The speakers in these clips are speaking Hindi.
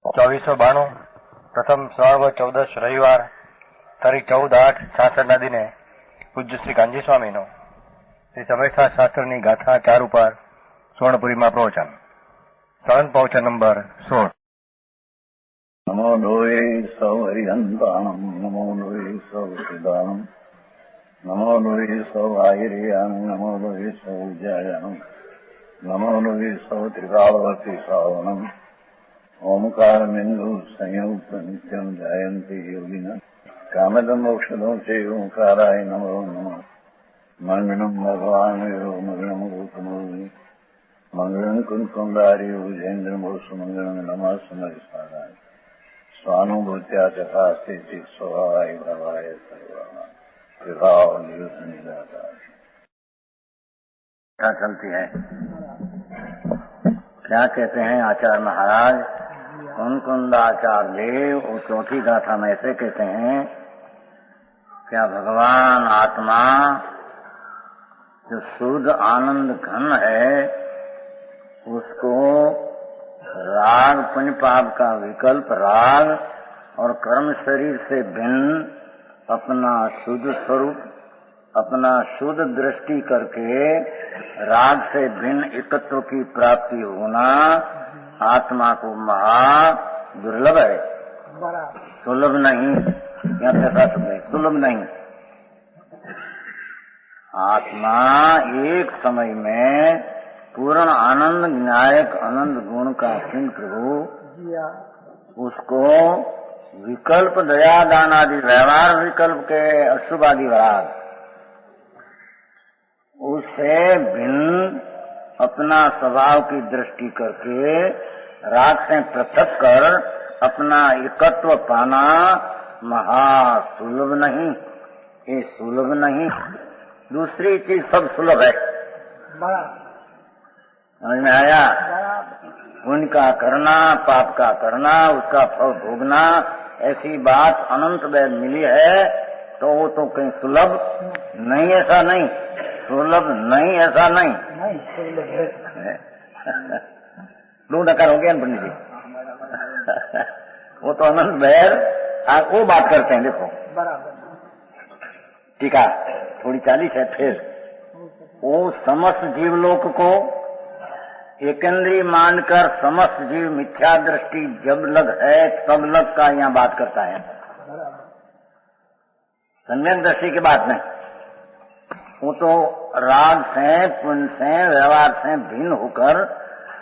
2492 પ્રથમ શ્રાવણ 14 રવિવાર તારીખ 14/8/66 દિને પૂજ્ય શ્રી કાંજી સ્વામીનો શ્રી સમયસા શાસ્ત્રની ગાથા 4 ઉપર સુવર્ણપુરીમાં પ્રવચન સળંગ પ્રવચન નંબર 16. નમો લોહે સૌ હરિહંતાણમ નમો લોહે સૌ સિદાનમ નમો લોહે સૌ આયર્યાન નમો લોહે સૌ જયાનમ નમો લોહે સૌ ત્રિકાળવતી શ્રાવણમ ओमकार बिंदु संयुक्त नित्यम जायंती योगिना कामदम औषधों से ओंकाराय नमो नमः मंगलम भगवान मंगलम गौतमोनि मंगलम कुंकुंडारी उजेन्द्र मोसु मंगलम नमः समरिसाराय स्वानुभूत्या तथा स्थिति स्वभावाय भवाय सर्वभाव विभाव निदाता क्या चलती है। क्या कहते हैं आचार्य महाराज कुंकुंदाचार्य वो चौथी गाथा में ऐसे कहते हैं, क्या भगवान आत्मा जो शुद्ध आनंद घन है उसको राग पुण्य पाप का विकल्प राग और कर्म शरीर से भिन्न अपना शुद्ध स्वरूप अपना शुद्ध दृष्टि करके राग से भिन्न एकत्व की प्राप्ति होना आत्मा को महा दुर्लभ है, सुलभ नहीं। या कैसा शब्द है, सुलभ नहीं। आत्मा एक समय में पूर्ण आनंद न्यायक आनंद गुण का सिंह प्रभु उसको विकल्प दया दान आदि व्यवहार विकल्प के अशुभ आदि राग उससे भिन्न अपना स्वभाव की दृष्टि करके राग से पृथक कर अपना एकत्व पाना महासुलभ नहीं। ये सुलभ नहीं, दूसरी चीज सब सुलभ है। समझ में आया। पुण्य का करना पाप का करना उसका फल भोगना ऐसी बात अनंत वैध मिली है तो वो तो कहीं सुलभ नहीं, ऐसा नहीं। सुलभ नहीं ऐसा नहीं, दो डकार हो गया ना पंडित जी। वो तो अनंत बैर वो बात करते हैं। देखो ठीक है, थोड़ी 40 है। फिर वो समस्त जीवलोक को एकेंद्रीय मानकर समस्त जीव मिथ्या दृष्टि जब लग है तब लग का यहाँ बात करता है। सम्यक दृष्टि की बात नहीं। वो तो राग से पुण्य से व्यवहार से भिन्न होकर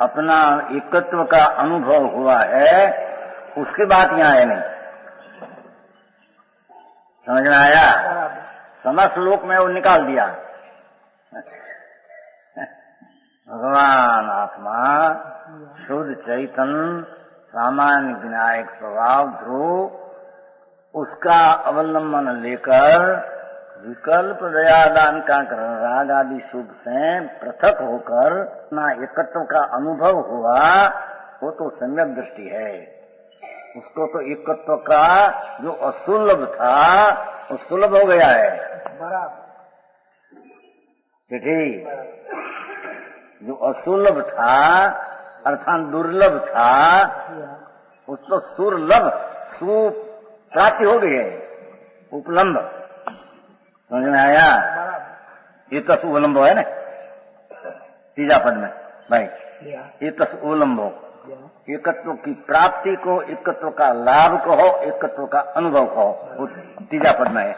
अपना एकत्व का अनुभव हुआ है, उसकी बात यहाँ है नहीं। समझ में आया। समस्त लोक में वो निकाल दिया। भगवान आत्मा शुद्ध चैतन्य सामान्य विनायक स्वभाव ध्रुव उसका अवलंबन लेकर विकल्प दयादान का राग आदि शुभ से पृथक होकर अपना एकत्व का अनुभव हुआ, वो तो सम्यक दृष्टि है। उसको तो एकत्व का जो असुलभ था वो सुलभ हो गया है। ठीक, जो असुलभ था अर्थात दुर्लभ था उसको सुलभ प्राप्ति हो गई है, उपलम्ब। समझ में आया। ये तस उलम्बो है ना तीजा पद में भाई, ये तस उलम्बो एकत्व की प्राप्ति को एकत्व का लाभ कहो एकत्व का अनुभव कहो, तीजा पद में है।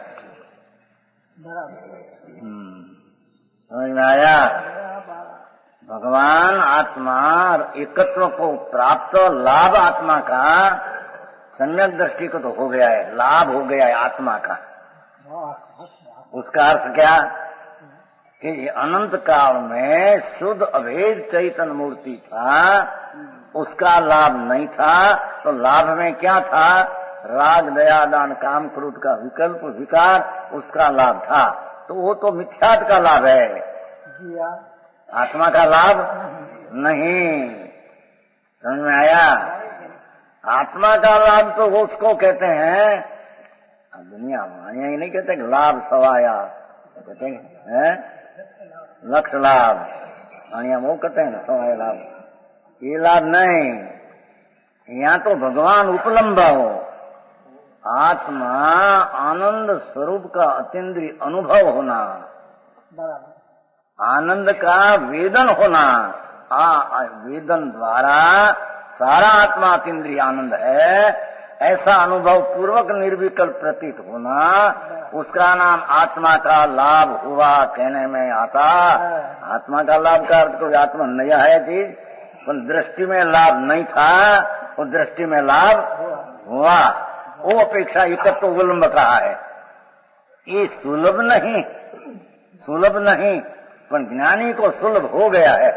समझ में आया। भगवान आत्मा एकत्व को प्राप्त लाभ आत्मा का सम्यक दृष्टि को तो हो गया है, लाभ हो गया है आत्मा का। उसका अर्थ क्या कि अनंत काल में शुद्ध अभेद चैतन्य मूर्ति था, उसका लाभ नहीं था तो लाभ में क्या था, राग दया दान काम क्रोध का विकल्प विकार उसका लाभ था। तो वो तो मिथ्यात्व का लाभ है, आत्मा का लाभ नहीं। समझ में आया। आत्मा का लाभ तो उसको कहते हैं, दुनिया मानिया ही नहीं कहते लाभ सवाया, कहते हैं लक्ष्य लाभ, मानिया वो कहते हैं सवाया लाभ। ये लाभ नहीं, यहाँ तो भगवान उपलम्ब हो, आत्मा आनंद स्वरूप का अतीन्द्रिय अनुभव होना, आनंद का वेदन होना, वेदन द्वारा सारा आत्मा अतीन्द्रिय आनंद है, ऐसा अनुभव पूर्वक निर्विकल्प प्रतीत होना, उसका नाम आत्मा का लाभ हुआ कहने में आता। आत्मा का लाभ का अर्थ कोई आत्मा नया है चीज, पर दृष्टि में लाभ नहीं था, वो दृष्टि में लाभ हुआ, वो अपेक्षा एकत्व तो विलंब कहा है। ये सुलभ नहीं, पर ज्ञानी को सुलभ हो गया है।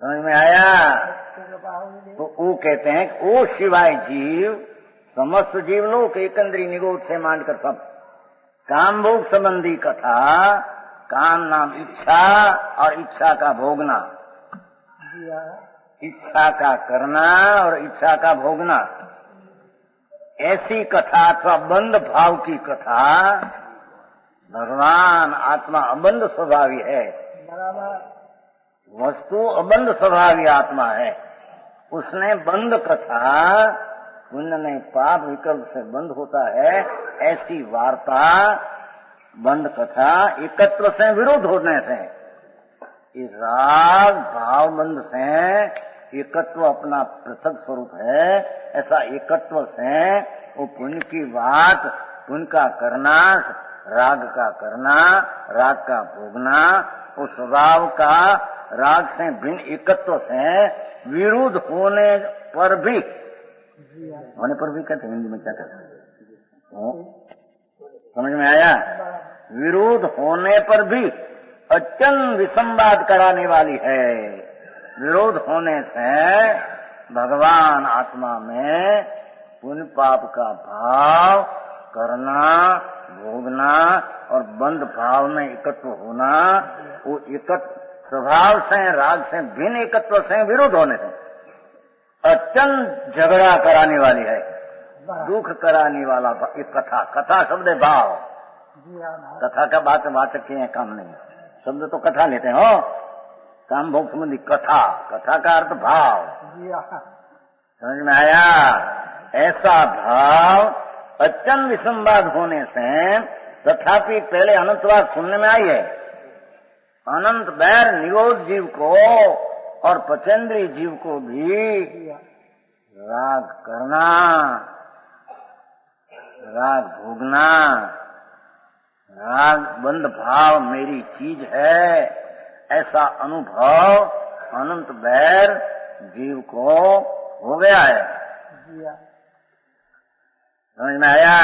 समझ में आया? तो वो कहते हैं कि वो शिवाय जीव, समस्त जीव लोग एकंद्री निगोद से मानकर सब काम भोग संबंधी कथा, काम नाम इच्छा और इच्छा का भोगना, इच्छा का करना और इच्छा का भोगना, ऐसी कथा अथवा बंध भाव की कथा। भगवान आत्मा अबंध स्वभावी है, वस्तु अबंध स्वभावी आत्मा है। उसने बंध कथा, पुण्य नहीं पाप विकल्प से बंध होता है, ऐसी वार्ता बंध कथा एकत्व से विरोध होने से, इस राग भाव बंध से एकत्व अपना पृथक स्वरूप है, ऐसा एकत्व से वो पुण्य की बात, पुण्य का करना, राग का करना, राग का भोगना, वो स्वभाव का राग से भिन्न एकत्व से विरोध होने पर भी कहते हिंदी में क्या कहते हैं, समझ में आया? विरोध होने पर भी अत्यंत विसंवाद कराने वाली है। विरोध होने से भगवान आत्मा में पुण्य पाप का भाव करना, भोगना और बंध भाव में एकत्व होना, वो एकत्व स्वभाव से राग से भिन्न एकत्व से विरोध होने से अत्यंत झगड़ा कराने वाली है, दुख कराने वाला एक कथा। कथा शब्द है भाव, कथा का बात वाचक के काम नहीं, शब्द तो कथा लेते हैं हो, काम भोग संबंधी कथा, कथा का अर्थ भाव। समझ में आया? ऐसा भाव अत्यंत विसंवाद होने से, तथापि पहले अनंतवाद सुनने में आई है, अनंत बैर निरोध जीव को और पचेंद्री जीव को भी राग करना, राग भोगना, राग बंध भाव मेरी चीज है, ऐसा अनुभव अनंत बैर जीव को हो गया है। समझ में आया?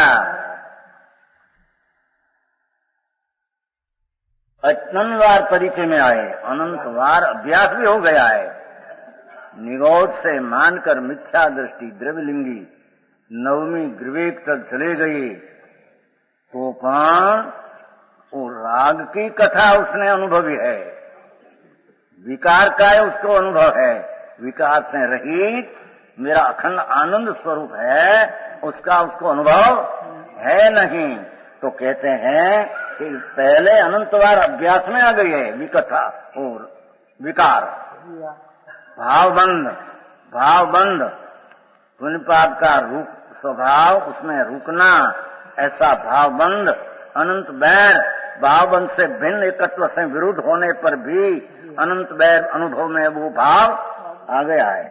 अनंतवार परिचय में आए, अनंतवार अभ्यास भी हो गया है। निगोद से मानकर मिथ्या दृष्टि द्रव्यलिंगी नवमी विवेक तक चले गई, तो पण वो राग की कथा उसने अनुभवी है, विकार का उसको अनुभव है, विकार से रहित मेरा अखंड आनंद स्वरूप है, उसका उसको अनुभव है नहीं। तो कहते हैं कि पहले अनंतवार अभ्यास में आ गई है विकथा और विकार, भावबंध पुण्य पाप का रूप स्वभाव, उसमें रुकना, ऐसा भावबंध अनंत बैर, भावबंध से भिन्न एकत्व से विरुद्ध होने पर भी अनंत बैर अनुभव में वो भाव आ गया है,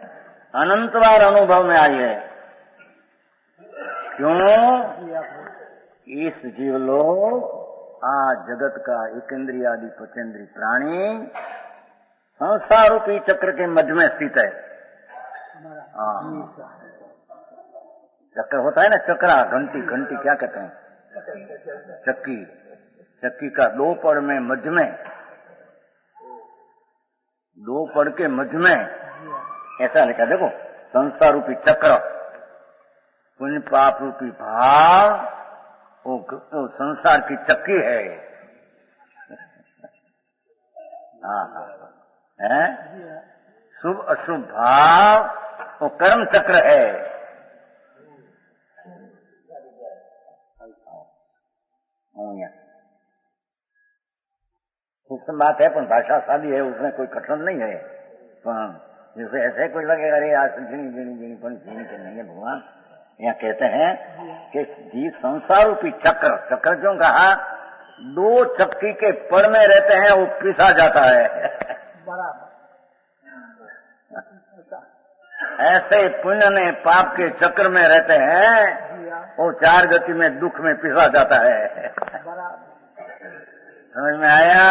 अनंतवार अनुभव में आई है। क्यों? इस जीव लोग आज जगत का एक इंद्रिय आदि पचेंद्री प्राणी संसार रूपी चक्र के मध्य में स्थित है। चक्र होता है ना, चक्रा, घंटी क्या कहते हैं, चक्की का दो पड़ में मध्य में, दो पड़ के मध्य में ऐसा लिखा, देखो संसार रूपी चक्र, पुण्य पाप रूपी भाव, वो संसार की चक्की है। है शुभ अशुभ भाव, वो कर्म चक्र है। सूक्ष्म बात है, पर भाषा सादी है, उसमें कोई कठिन नहीं है। जैसे ऐसे कोई लगे अरे आज झीणी झीणी झीणी पण झीणी के नहीं है भगवान। यहाँ कहते हैं कि जी संसार रूपी चक्र, चक्र क्यों कहा? दो चक्की के पड़ में रहते हैं, वो पिसा जाता है। ऐसे पुण्य ने पाप के चक्र में रहते हैं, वो चार गति में दुख में पिसा जाता है। समझ में आया?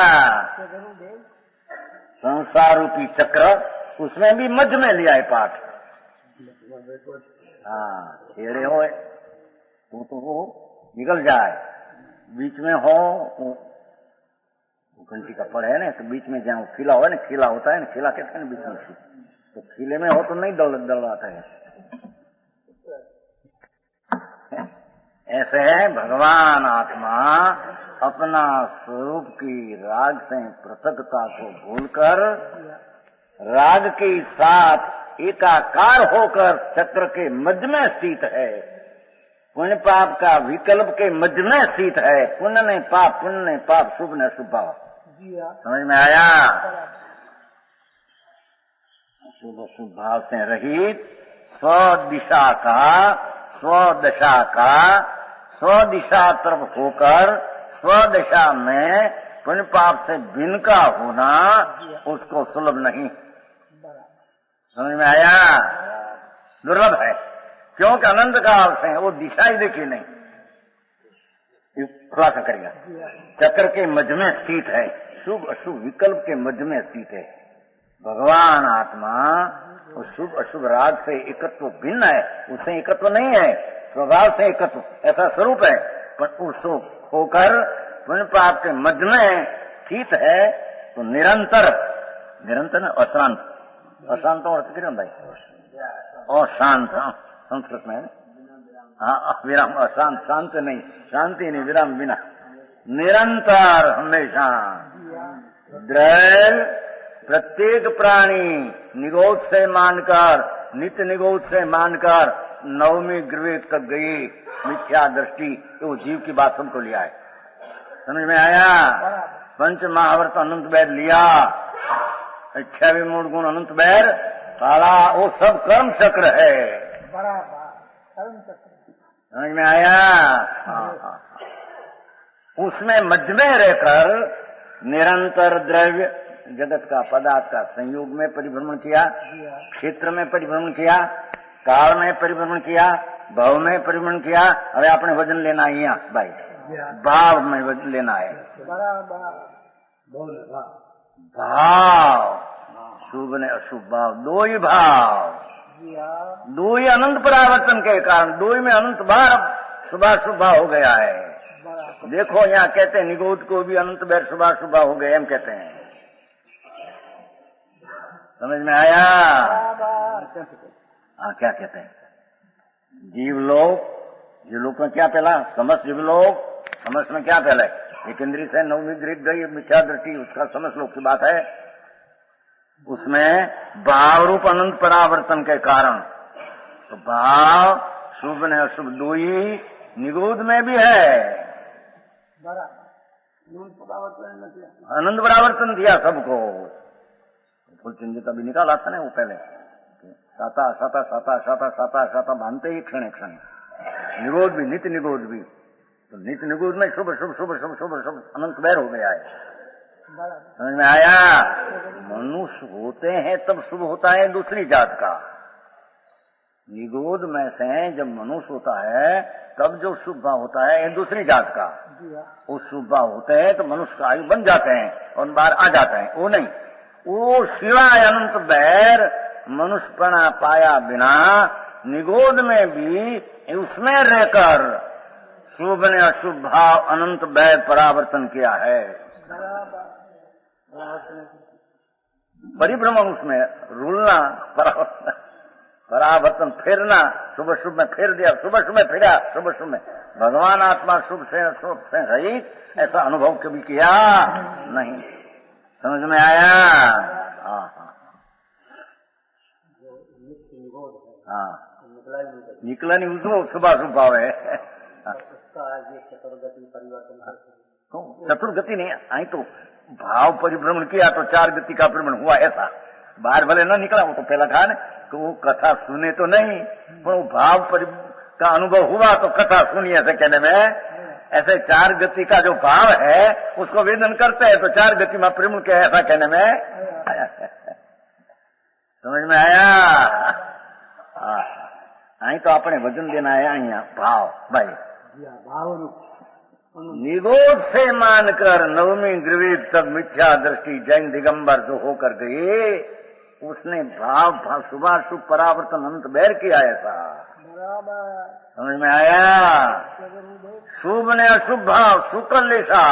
संसार रूपी चक्र, उसमें भी मध्य में लिया है पाठ। हाँ, छेड़े हो तो वो निकल जाए, बीच में हो वो घंटी का पड़ है ना, तो बीच में जहाँ खिला हो ना, खिला होता है ना, खिला कहते हैं ना बीच में, तो खिले में हो तो नहीं दौड़ाता है। ऐसे है भगवान आत्मा अपना स्वरूप की राग से पृथकता को भूलकर राग के साथ एकाकार होकर चक्र के मध्य में स्थित है। पुण्य पाप का विकल्प के मध्य में स्थित है। पुण्य ने पाप, पुण्य ने पाप, शुभ ने शुभ भाव। समझ में आया? शुभ शुभ भाव से रहित स्वदिशा का, स्वदशा का, स्वदिशा तरफ होकर स्वदशा में पुण्य पाप से भिन्न का होना उसको सुलभ नहीं। समझ में आया? दुर्लभ है, क्योंकि अनंत काल से वो दिशा ही देखी नहीं। खुलासा करेगा, चक्र के मध्य में स्थित है, शुभ अशुभ विकल्प के मध्य में स्थित है। भगवान आत्मा और शुभ अशुभ राग से एकत्व भिन्न है, उससे एकत्व नहीं है, स्वभाव से एकत्व ऐसा स्वरूप है, पर उसको होकर पुण्य पाप के मध्य में स्थित है। तो निरंतर, निरंतर अशांत, अशांत अर्थ क्या होता है? अशांत संस्कृत में, हाँ विराम, अशांत, शांत नहीं, शांति नहीं, विराम बिना, निरंतर हमेशा द्रैव प्रत्येक प्राणी निगोद से मानकर, नित्य निगोद से मानकर नवमी विवेक तक गई मिथ्या दृष्टि, वो जीव की बात सबको लिया है। समझ में आया? पंच महावर्त अनंत वैर लिया, 28 मूल गुण अनंत वैर काला, वो सब कर्म चक्र है। समझ में आया? हाँ। उसमें मध्य में रहकर निरंतर द्रव्य जगत का, पदार्थ का संयोग में परिभ्रमण किया, क्षेत्र में परिभ्रमण किया, काल में परिभ्रमण किया, भाव में परिभ्रमण किया। अरे आपने वजन लेना है यहाँ भाई, भाव में वजन लेना है। भाव, शुभ ने अशुभ भाव, दो ही भाव, दो ही अनंत परावर्तन के कारण, दो ही में अनंत बार शुभाशुभ भाव हो गया है। देखो यहाँ कहते हैं निगोद को भी अनंत बार शुभाशुभ भाव हो गए, हम कहते हैं। समझ में आया? हाँ, क्या कहते हैं? जीवलोक, जीवलोक में क्या पहला? समस्त जीवलोक, समस्त में क्या पहला है? एक इंद्रिय से नवमी गृह गई मिथ्या दृष्टि, उसका समस्त लोक की बात है। उसमें भाव रूप अनंत परावर्तन के कारण, तो भाव शुभ ने अशुभ दो ही निगोद में भी है। अनंत परावर्तन दिया सबको। फुल चिंतित अभी निकाला था ना वो पहले, साता साता साता साता साता साता बांधते ही क्षण क्षण, निगोद भी, नित्य निगोद भी। तो नित्य निगोद में शुभ शुभ शुभ शुभ शुभ शुभ अनंत वैर हो गया है। समझ में आया? मनुष्य होते हैं तब शुभ होता है दूसरी जात का। निगोद में से जब मनुष्य होता है तब जो शुभ भाव होता है दूसरी जात का। वो शुभ भाव होते हैं तो मनुष्य का आयु बन जाते हैं और बाहर आ जाते हैं। वो नहीं, वो सिवाय अनंत बैर मनुष्यपना पाया बिना निगोद में भी उसमें रहकर शुभ ने अशुभ भाव अनंत बैर परावर्तन किया है। परिभ्रमण उसमें रुलना, परावर्तन फेरना, शुभ शुभ में फेर दिया, शुभ शुभ में फिरा, शुभ शुभ में। भगवान आत्मा शुभ से अशुभ से रहित ऐसा अनुभव कभी किया नहीं। समझ में आया? हाँ हाँ हाँ, निकला नहीं, उसको शुभ शुभ भाव है। चतुर्गति नहीं आई तो भाव परिभ्रमण किया तो चार गति का परिभ्रमण हुआ ऐसा। બહાર ભલે ન નીકળા, वो तो पहला कहा ने कि वो कथा सुने तो नहीं, पर वो भाव का अनुभव हुआ तो कथा सुनी, ऐसे कहने में ऐसे चार गति का जो भाव है उसको वेदन करते हैं, तो चार गति में प्रेम के ऐसा कहने में आया। समझ में आया? અહીં તો આપણે વજન દેના આયા અહીંયા ભાવ ભાઈ निगोद से मानकर नवमी द्विवेद तक मिथ्या दृष्टि जैन दिगंबर जो होकर गए, उसने भाव शुभाशुभ परावर्तन अंत बैर किया। ऐसा समझ में आया? शुभ ने अशुभ भाव शुक्ल लेशा,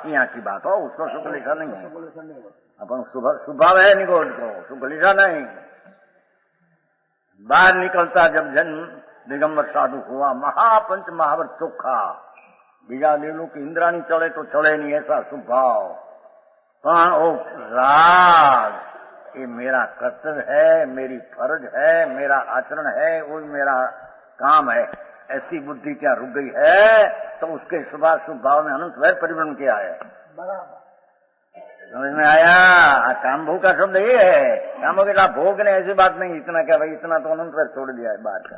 यहाँ की बात हो, उसको शुक्ल लेशा नहीं है, अपन शुभ भाव है निगोद को, शुक्ल लेशा नहीं। बाहर निकलता जब जन्म दिगंबर साधु हुआ, महापंच महावर चोखा, बीजा लेलो की इंद्राणी चले तो चले नहीं, ऐसा स्वभाव। पर ओ राग, ये मेरा कर्तव्य है, मेरी फर्ज है, मेरा आचरण है, वो मेरा काम है, ऐसी बुद्धि क्या रुक गई है, तो उसके शुभाशुभ भाव में अनंत वैर परिवर्तन किया है। समझ में आया? काम भोग का शब्द ये है, काम भोग का भोग ने ऐसी बात नहीं, इतना क्या भाई, इतना तो अनंत वैर छोड़ दिया है बाहर का।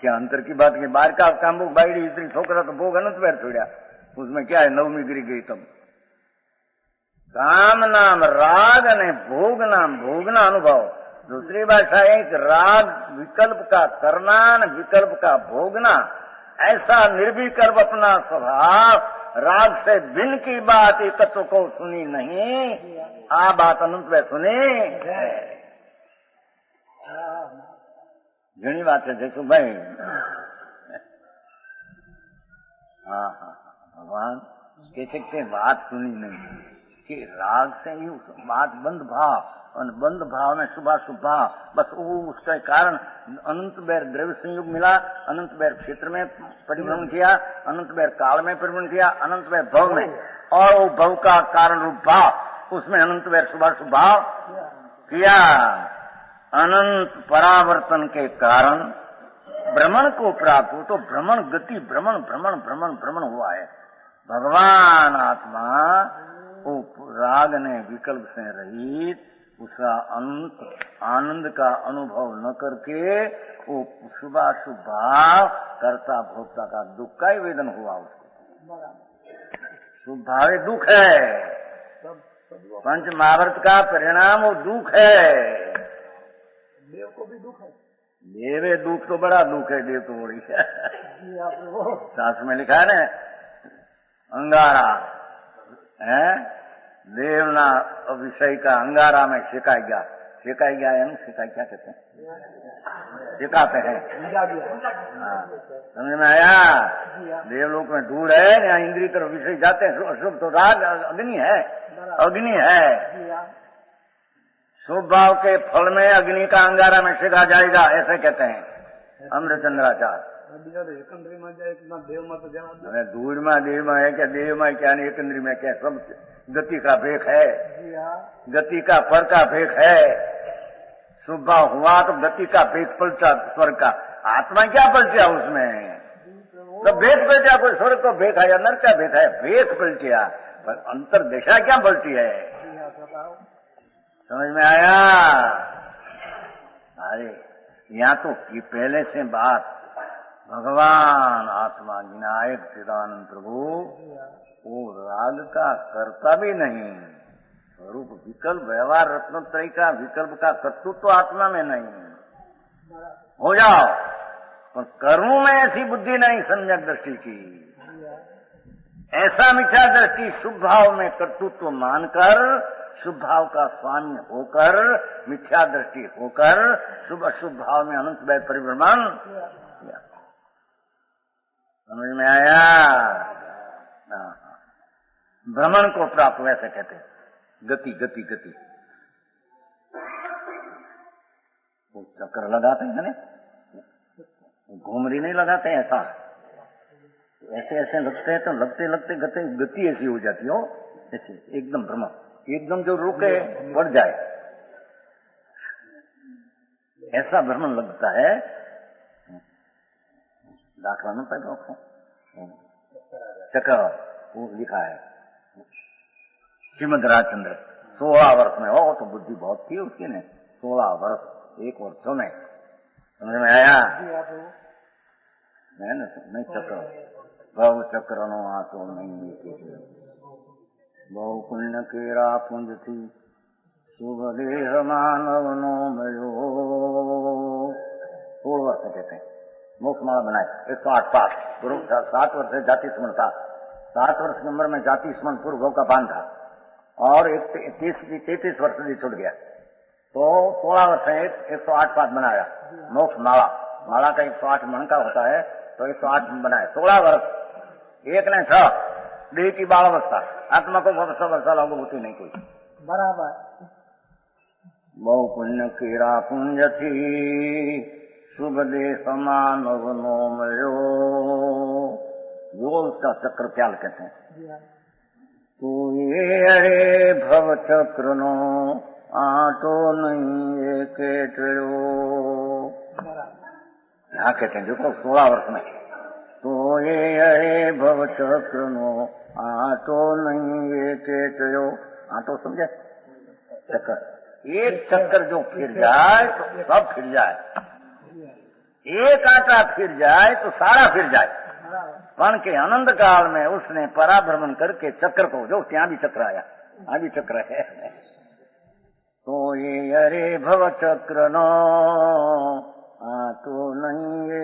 क्या अंतर की बात की, बाहर का काम भोग बाईडी इतनी छोकरा तो भोग अनंत वैर छोड़ा, उसमें क्या है, नवमी गिरी गई तब। काम नाम राग ने भोग नाम भोगना अनुभव। दूसरी भाषा है कि राग विकल्प का करना, विकल्प का भोगना, ऐसा निर्विकल्प अपना स्वभाव, राग से भिन्न की बात एकत्व को सुनी नहीं, आ बात अनंत में सुनी। घनी बात है जैसु भाई। हाँ हाँ, भगवान कह सकते बात सुनी नहीं कि राग से ही बात बंद भाव, और बंद भाव में शुभाशुभ भाव, बस वो उसके कारण अनंत बेर द्रव्य संयोग मिला, अनंत बेर क्षेत्र में परिभ्रमण किया, अनंत बेर काल में परिभ्रमण किया, अनंत बेर भव में, और वो भव का कारण रूप भाव, उसमें अनंत बेर शुभाशुभ भाव किया। अनंत परावर्तन के कारण भ्रमण को प्राप्त हो, तो भ्रमण गति भ्रमण भ्रमण भ्रमण भ्रमण हुआ है। भगवान आत्मा वो राग ने विकल्प से रहित, उसका अंत आनंद का अनुभव न करके वो शुभाशुभ भाव कर्ता भोक्ता का दुख का ही वेदन हुआ उसको। शुभ भाव दुख है, पंच महावर्त का परिणाम वो दुख है। देव को भी दुख है, देवे दुख तो बड़ा दुख है, देव तो बड़ी है। शास्त्र में लिखा है ना, अंगारा है देवना विषय का अंगारा में सिखाई गया, सिखाई गया है ना, सिखाई क्या कहते हैं, सिखाते हैं। समझ में आया? देवलोक में धूल है, यहाँ इंद्रिय तरफ विषय जाते हैं, अशुभ तो राग अग्नि है, अग्नि है। शुभ भाव के फल में अग्नि का अंगारा में सिखा जाएगा, ऐसे कहते हैं अमृतचंद्राचार्य। धूल में देव में है क्या, देव में क्या नहीं, एकंद्री में क्या, सब गति का भेख है, गति का पर का भेख है। शुभ भाव हुआ तो गति का भेख पलटा स्वर्ग का, आत्मा क्या पलटिया उसमें, तो भेख पलटिया, कोई स्वर्ग को भेख है या नरक का भेख है, भेख पलटिया, पर अंतर दिशा क्या पलटी है। समझ में आया? अरे यहाँ तो ये पहले से बात, भगवान आत्मा विनायक चिदानंद प्रभु वो राग का कर्ता भी नहीं, स्वरूप विकल्प व्यवहार रत्नत्रय का विकल्प का कर्तृत्व तो आत्मा में नहीं। हो जाओ, पर कर्मों में ऐसी बुद्धि नहीं सम्यक दृष्टि की, ऐसा मिथ्या दृष्टि शुभ भाव में कर्तृत्व मानकर, शुभ भाव का स्वामी होकर, मिथ्या दृष्टि होकर, शुभ अशुभ भाव में अनंत वैर परिभ्रमण। समझ में आया? भ्रमण को प्राप्त वैसे कहते हैं, गति गति गति। वो चक्कर लगाते हैं ना, घूमरी नहीं लगाते ऐसा, ऐसे ऐसे लगते हैं तो लगते लगते गति ऐसी हो जाती हो, ऐसे एकदम भ्रमण, एकदम जो रुके बढ़ जाए, ऐसा भ्रमण लगता है। दाखला न पैदा चक्र वो लिखा है श्रीमद राजचंद्र 16 वर्ष में हो तो बुद्धि बहुत थी उसकी ने, 16 वर्ष 1 वर्षों में, समझ में आया? नहीं चक्र बहु चक्र नो आतो नहीं, बहु पुण्य केरा पुंज थी शुभ देह मानव नो मयो। 16 वर्ष कहते हैं मोक्ष माला बनाए, 108 पास पूर्व 7 वर्ष से जाति स्मरण था, 7 वर्ष की उम्र में जाति स्मरण पूर्व का बांध था और 33 वर्ष भी छूट गया तो 16 वर्ष में 108 पास बनाया मोक्ष माला। माला का 108 मन का होता है तो 108 बनाए। 16 वर्ष 1 ने 6 देह की 12 अवस्था, आत्मा को 12 वर्ष लागू होती नहीं कोई बराबर। बहु पुण्य केरा पुंज थी शुभ दे समानव नो मयो। वो उसका चक्र क्या कहते हैं? तू ये अरे भव चक्र नो आटो नहीं एक यहाँ कहते हैं देखो 16 वर्ष में तो ये अरे भव चक्र नो आटो नहीं एक आटो समझे चक्र, एक चक्र जो फिर जाए तो सब फिर जाए, एक आटा फिर जाए तो सारा फिर जाए। पण के आनंद काल में उसने पराभ्रमण करके चक्र को, जो ત્યાં भी चक्र आया, यहाँ भी चक्र है, तो ये अरे भव चक्र नो तो नहीं ये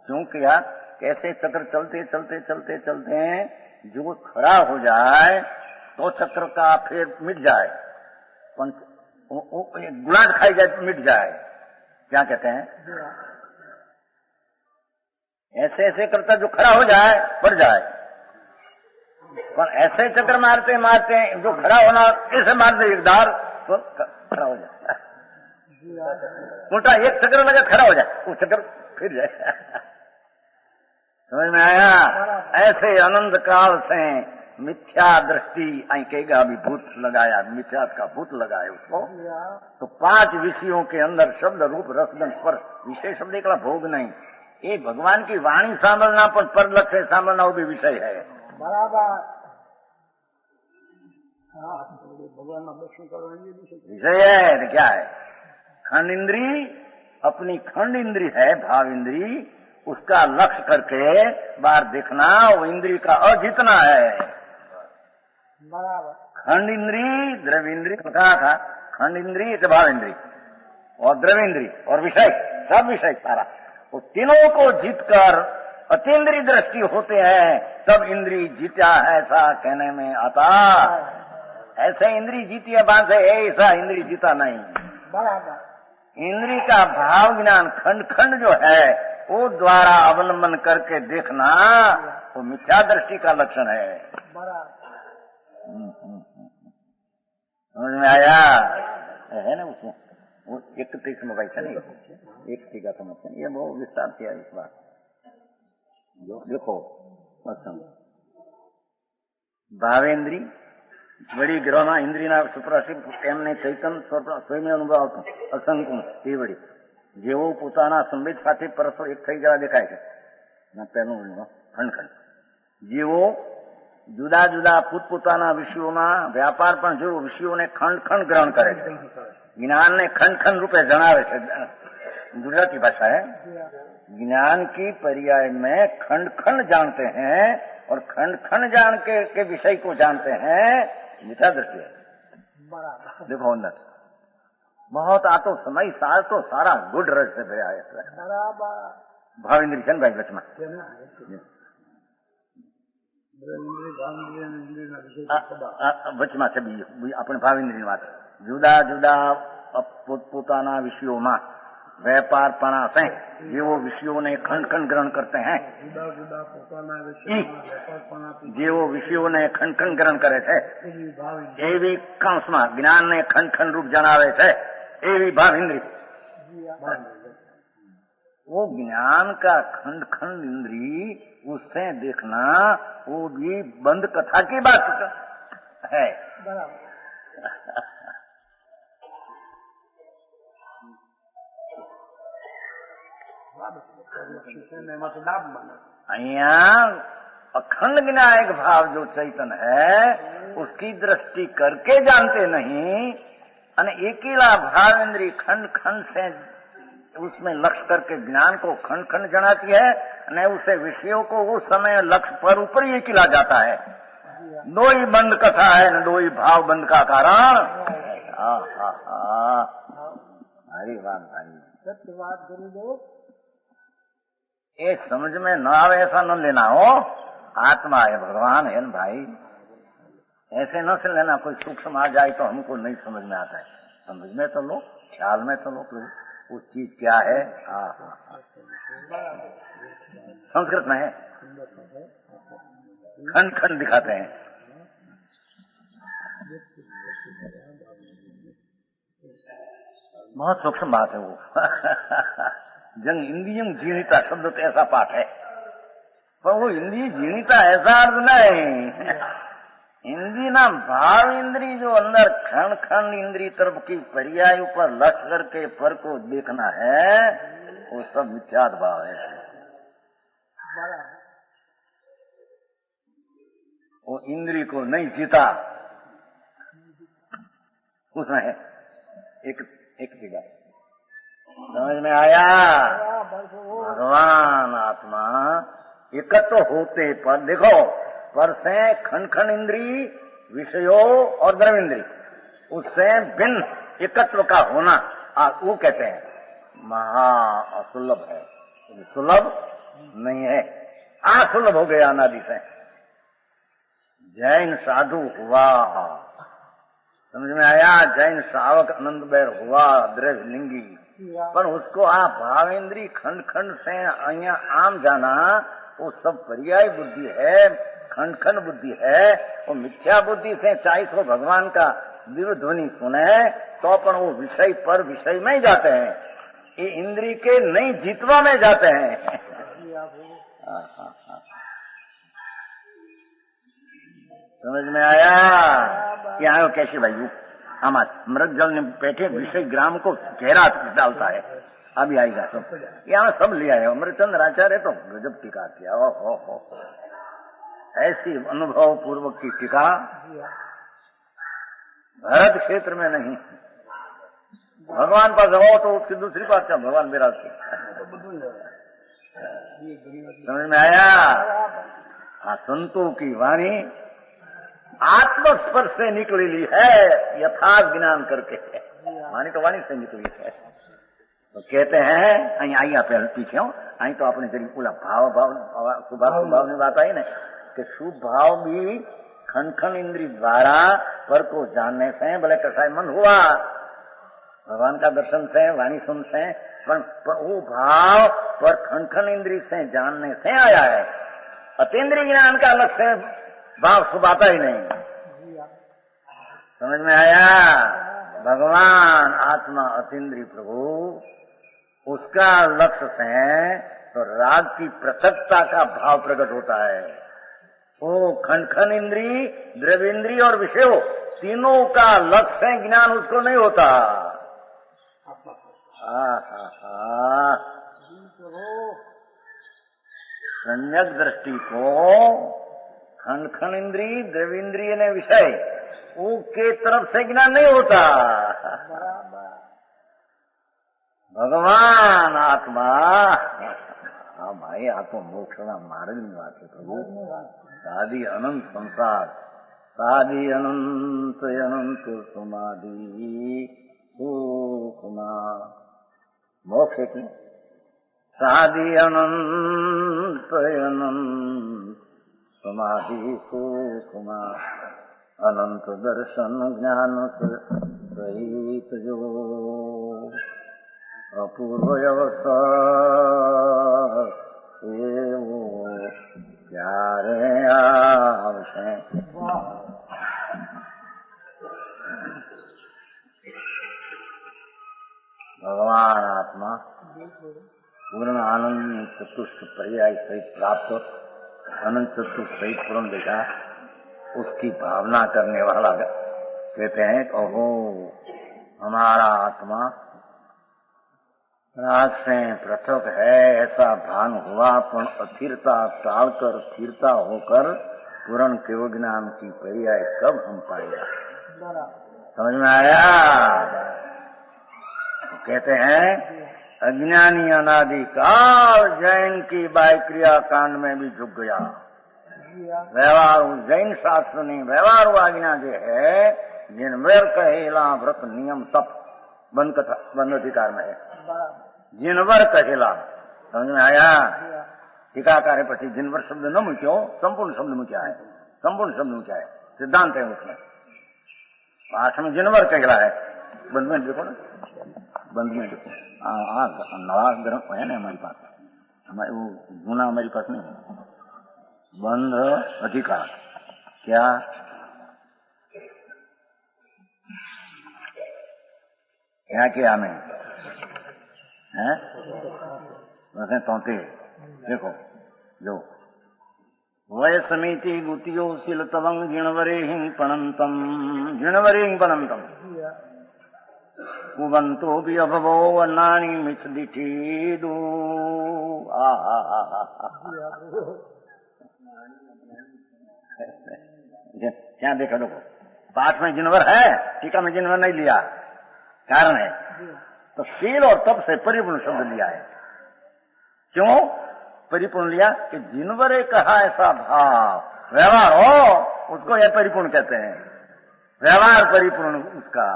क्यों किया? कैसे चक्र चलते चलते चलते चलते जो खड़ा हो जाए तो चक्र का फिर मिट जाए, गुलाट खाई जाए मिट जाए, क्या कहते हैं? ऐसे ऐसे करता जो खड़ा हो जाए बढ़ जाए, पर ऐसे चक्कर मारते मारते जो खड़ा होना ऐसे मार दे एक दार तो खड़ा हो जाए, उल्टा एक चक्कर लगा खड़ा हो जाए वो चक्कर फिर जाए। समझ में आया? ऐसे आनंद काल से मिथ्या दृष्टि आई कहेगा अभी भूत लगाया, मिथ्या का भूत लगाया उसको, तो 5 विषयों के अंदर शब्द रूप रसगंध स्पर्श विषय शब्द एकला भोग नहीं, ये भगवान की वाणी सांभळना पण पर लक्ष्य सांभळना वो भी विषय है बराबर। भगवान दर्शन करवाएंगे विषय है तो क्या है? खंड इंद्री अपनी खंड इंद्री है, भाव इंद्री, उसका लक्ष्य करके बाहर देखना, वो इंद्री का अजितना है बराबर। खंड इंद्री द्रव्य इंद्री कहा था, खंड इंद्री तो भाव इंद्री और द्रव्य इंद्री और विषय, सब विषय सारा, वो तीनों को जीतकर अतीन्द्रिय दृष्टि होते हैं तब इंद्री जीता है ऐसा कहने में आता। ऐसे इंद्री जीती है बात है, ऐसा इंद्री जीता नहीं बराबर। इंद्री का भाव ज्ञान खंड खंड जो है वो द्वारा अवलंबन करके देखना, वो मिथ्या दृष्टि का लक्षण है। बराबर। समझ में आया? है ना उसमें वो 31 में वैसा नहीं, 1 का समझते ये बहुत विस्तार किया इस बात जो देखो भावेन्द्री वड़ी ग्रह इंद्रिया सुप्राशिप एमने चैतन स्वयं अनुभव આવતો અસંકુણ એ વળી જેવો પોતાના સંવેદ સાથે પરસ્પર એક થઈ જવા દેખાય છે ના પહેલું ખંડખંડ જેવો જુદા જુદા પોતપોતાના વિષયોમાં વ્યાપાર પણ જેવો વિષયોને ખંડ ખંડ ગ્રહણ કરે છે, જ્ઞાનને ખંડ ખંડ રૂપે જણાવે છે, गुजराती भाषा है, ज्ञान की पर्याय में खंड खंड जानते हैं और खंड खंड जान के विषय को जानते हैं, मिथ्या दृष्टि है। देखो अंदर बहुत आतो समय साल सारा गुड रस से भया है भाव इंद्री छन भाई बचमा વચમાં છે બીજું આપણે ભાવ ઇન્દ્રિયની વાત જુદા જુદા પોતપોતાના વિષયોમાં વેપારપણા છે જેવો વિષયોને ખંડ ખંડ ગ્રહણ કરते हैं, જેવો વિષયોને ખંડ ખંડ ગ્રહણ કરે છે એવી કાંસમાં જ્ઞાનને ખંડ ખંડ રૂપ જણાવે છે એવી ભાવ ઇન્દ્રિય। वो ज्ञान का खंड खंड इंद्री उससे देखना वो भी बंद कथा की बात है। અહીંયા અખંડ જ્ઞાયક ભાવ जो चैतन है उसकी दृष्टि करके जानते नहीं, અને એકેલા भाव इंद्री खंड खंड से उसमें लक्ष्य करके ज्ञान को खंड खंड जनाती है, और उसे विषयों को उस समय लक्ष्य पर ऊपर ही अकेला जाता है। दो ही बंद कथा है न दो ही भाव बंद का कारण। हरी बात भाई, सत्य बात गुरुदेव। ये समझ में न आवे ऐसा न लेना हो। आत्मा है, भगवान है न भाई, ऐसे न से लेना। कोई सूक्ष्म आ जाए तो हमको नहीं समझ में आता है। समझ में तो लो, ख्याल में तो लो कि वो चीज क्या है। संस्कृत में है, खंड खंड दिखाते हैं। बहुत सूक्ष्म बात है वो। जंग इंद्रियम जीर्णिता शब्द तो ऐसा पाठ है, पर वो इंद्रिय जीर्णिता ऐसा अर्थ नहीं। इंद्री ना भाव इंद्री जो अंदर खंड खंड इंद्री तरफ की पर्याय पर लक्ष्य करके पर को देखना है, वो सब मिथ्यात भाव है। वो इंद्री को नहीं जीता, उसमें है एक जगह समझ में आया। भगवान आत्मा एकत्र होते पर देखो, पर से खंड खंड इंद्री विषयों और द्रव इंद्री उससे भिन्न एकत्व का होना, वो कहते हैं महा असुलभ है। सुलभ नहीं है, असुलभ हो गया अनादि से। जैन साधु हुआ, समझ में आया। जैन श्रावक आनंद बैर हुआ द्रव्य लिंगी, पर उसको आप भावेंद्री खंड खंड से अहिया आम जाना, वो सब पर्याय बुद्धि है, खंड खंड बुद्धि है। वो मिथ्या बुद्धि से चाहे तो भगवान का दिव्य ध्वनि सुने तो अपन वो विषय पर विषय में ही जाते हैं, ये इंद्री के नहीं जीतवा में जाते हैं। समझ में आया कि आयो कैसे भाई हम मृग जल ने बैठे विषय ग्राम को गहरा डालता है। अभी आएगा सब, यहाँ सब लिया है। अमृतचंद्र आचार्य तो गजब टीका किया। हो ऐसी अनुभव पूर्वक की टीका भरत क्षेत्र में नहीं। भगवान पास हो तो उसकी दूसरी बात क्या, भगवान मेरा समझ में आया। हाँ, संतों की वाणी आत्मस्पर्श से निकली है, यथार्थ ज्ञान करके। वाणी तो वाणी से निकली है। तो कहते हैं आई आप पीछे हो आई तो आपने जरिए पूरा भाव सुभाव ने बात आई ना कि शुभ भाव भी खंड खंड इंद्री द्वारा पर को जानने से भले कसाई मन हुआ, भगवान का दर्शन से वाणी सुन से, पर वो भाव पर खंड खंड इंद्री से जानने से आया है। अतीन्द्रिय ज्ञान का अलग से भाव सुभाता ही नहीं। समझ में आया। भगवान आत्मा अतीन्द्रिय प्रभु, उसका लक्ष्य से तो राग की पृथकता का भाव प्रकट होता है। वो खंड खंड इंद्री, द्रव्येंद्री और विषयों तीनों का लक्ष्य है, ज्ञान उसको नहीं होता। सम्यक दृष्टि को खंड खंड इंद्री, द्रव्येंद्रिय ने विषय के तरफ से ज्ञान नहीं होता। भगवान आत्मा, हाँ भाई आ तो मोक्ष ना मार्ग ની વાત છે પ્રભુ। સાદી અનંત સંસાર, સાદી અનંત અનંત સમાધિ સુખમાં મોક્ષ की સાદી અનંત અનંત समाधि सुखमा अनंत दर्शन ज्ञान सहित जो अपूर्व अवसर वो प्यारे आवशे। भगवान आत्मा पूर्ण आनंद चतुष्ट पर्याय सहित प्राप्त अनंत चतुर्थ सहित पूर्ण देखा, उसकी भावना करने वाला कहते हैं ओहो हमारा आत्मा राग से पृथक है, ऐसा भान हुआ, पर अस्थिरता टालकर स्थिरता होकर पूर्ण केव ज्ञान की पर्याय कब हम पाएगा? बराबर। समझ में आया? तो कहते हैं अज्ञानी अनादि काल जैन की बाय क्रिया कांड में भी झुक गया। व्यवहार जैन शास्त्र ने व्यवहार आज्ञा जो है जिन वर कहेला व्रत नियम तप बंद कथा बंद अधिकार में है। जिनवर कहेला समझ में आया? टीकाकार है પછી जिनवर शब्द न મૂક્યો, संपूर्ण शब्द મૂક્યા है। संपूर्ण शब्द મૂક્યા है, सिद्धांत है उसमें। पाठ में जिनवर कहेला है। बंद में देखो ना, बंद में देखो। नवा ग्रंथ है ना हमारे पास, हमारे वो जूना हमारे पास नहीं है। बंध अधिकार क्या क्या किया हमें है? वैसे तोते देखो जो वय समिति गुतियो शिल तवंग जिणवरे हिंग पणंतम कुवंतो भी अभवो अन्नानी मिछ दिठीदू। क्या देखो देखो, पाठ में जिनवर है, टीका में जिनवर नहीं लिया। कारण है तो शील और तप से परिपूर्ण शब्द लिया है। क्यों परिपूर्ण लिया? कि जिनवरे कहा ऐसा भाव व्यवहार हो उसको यह परिपूर्ण कहते हैं। व्यवहार परिपूर्ण उसका,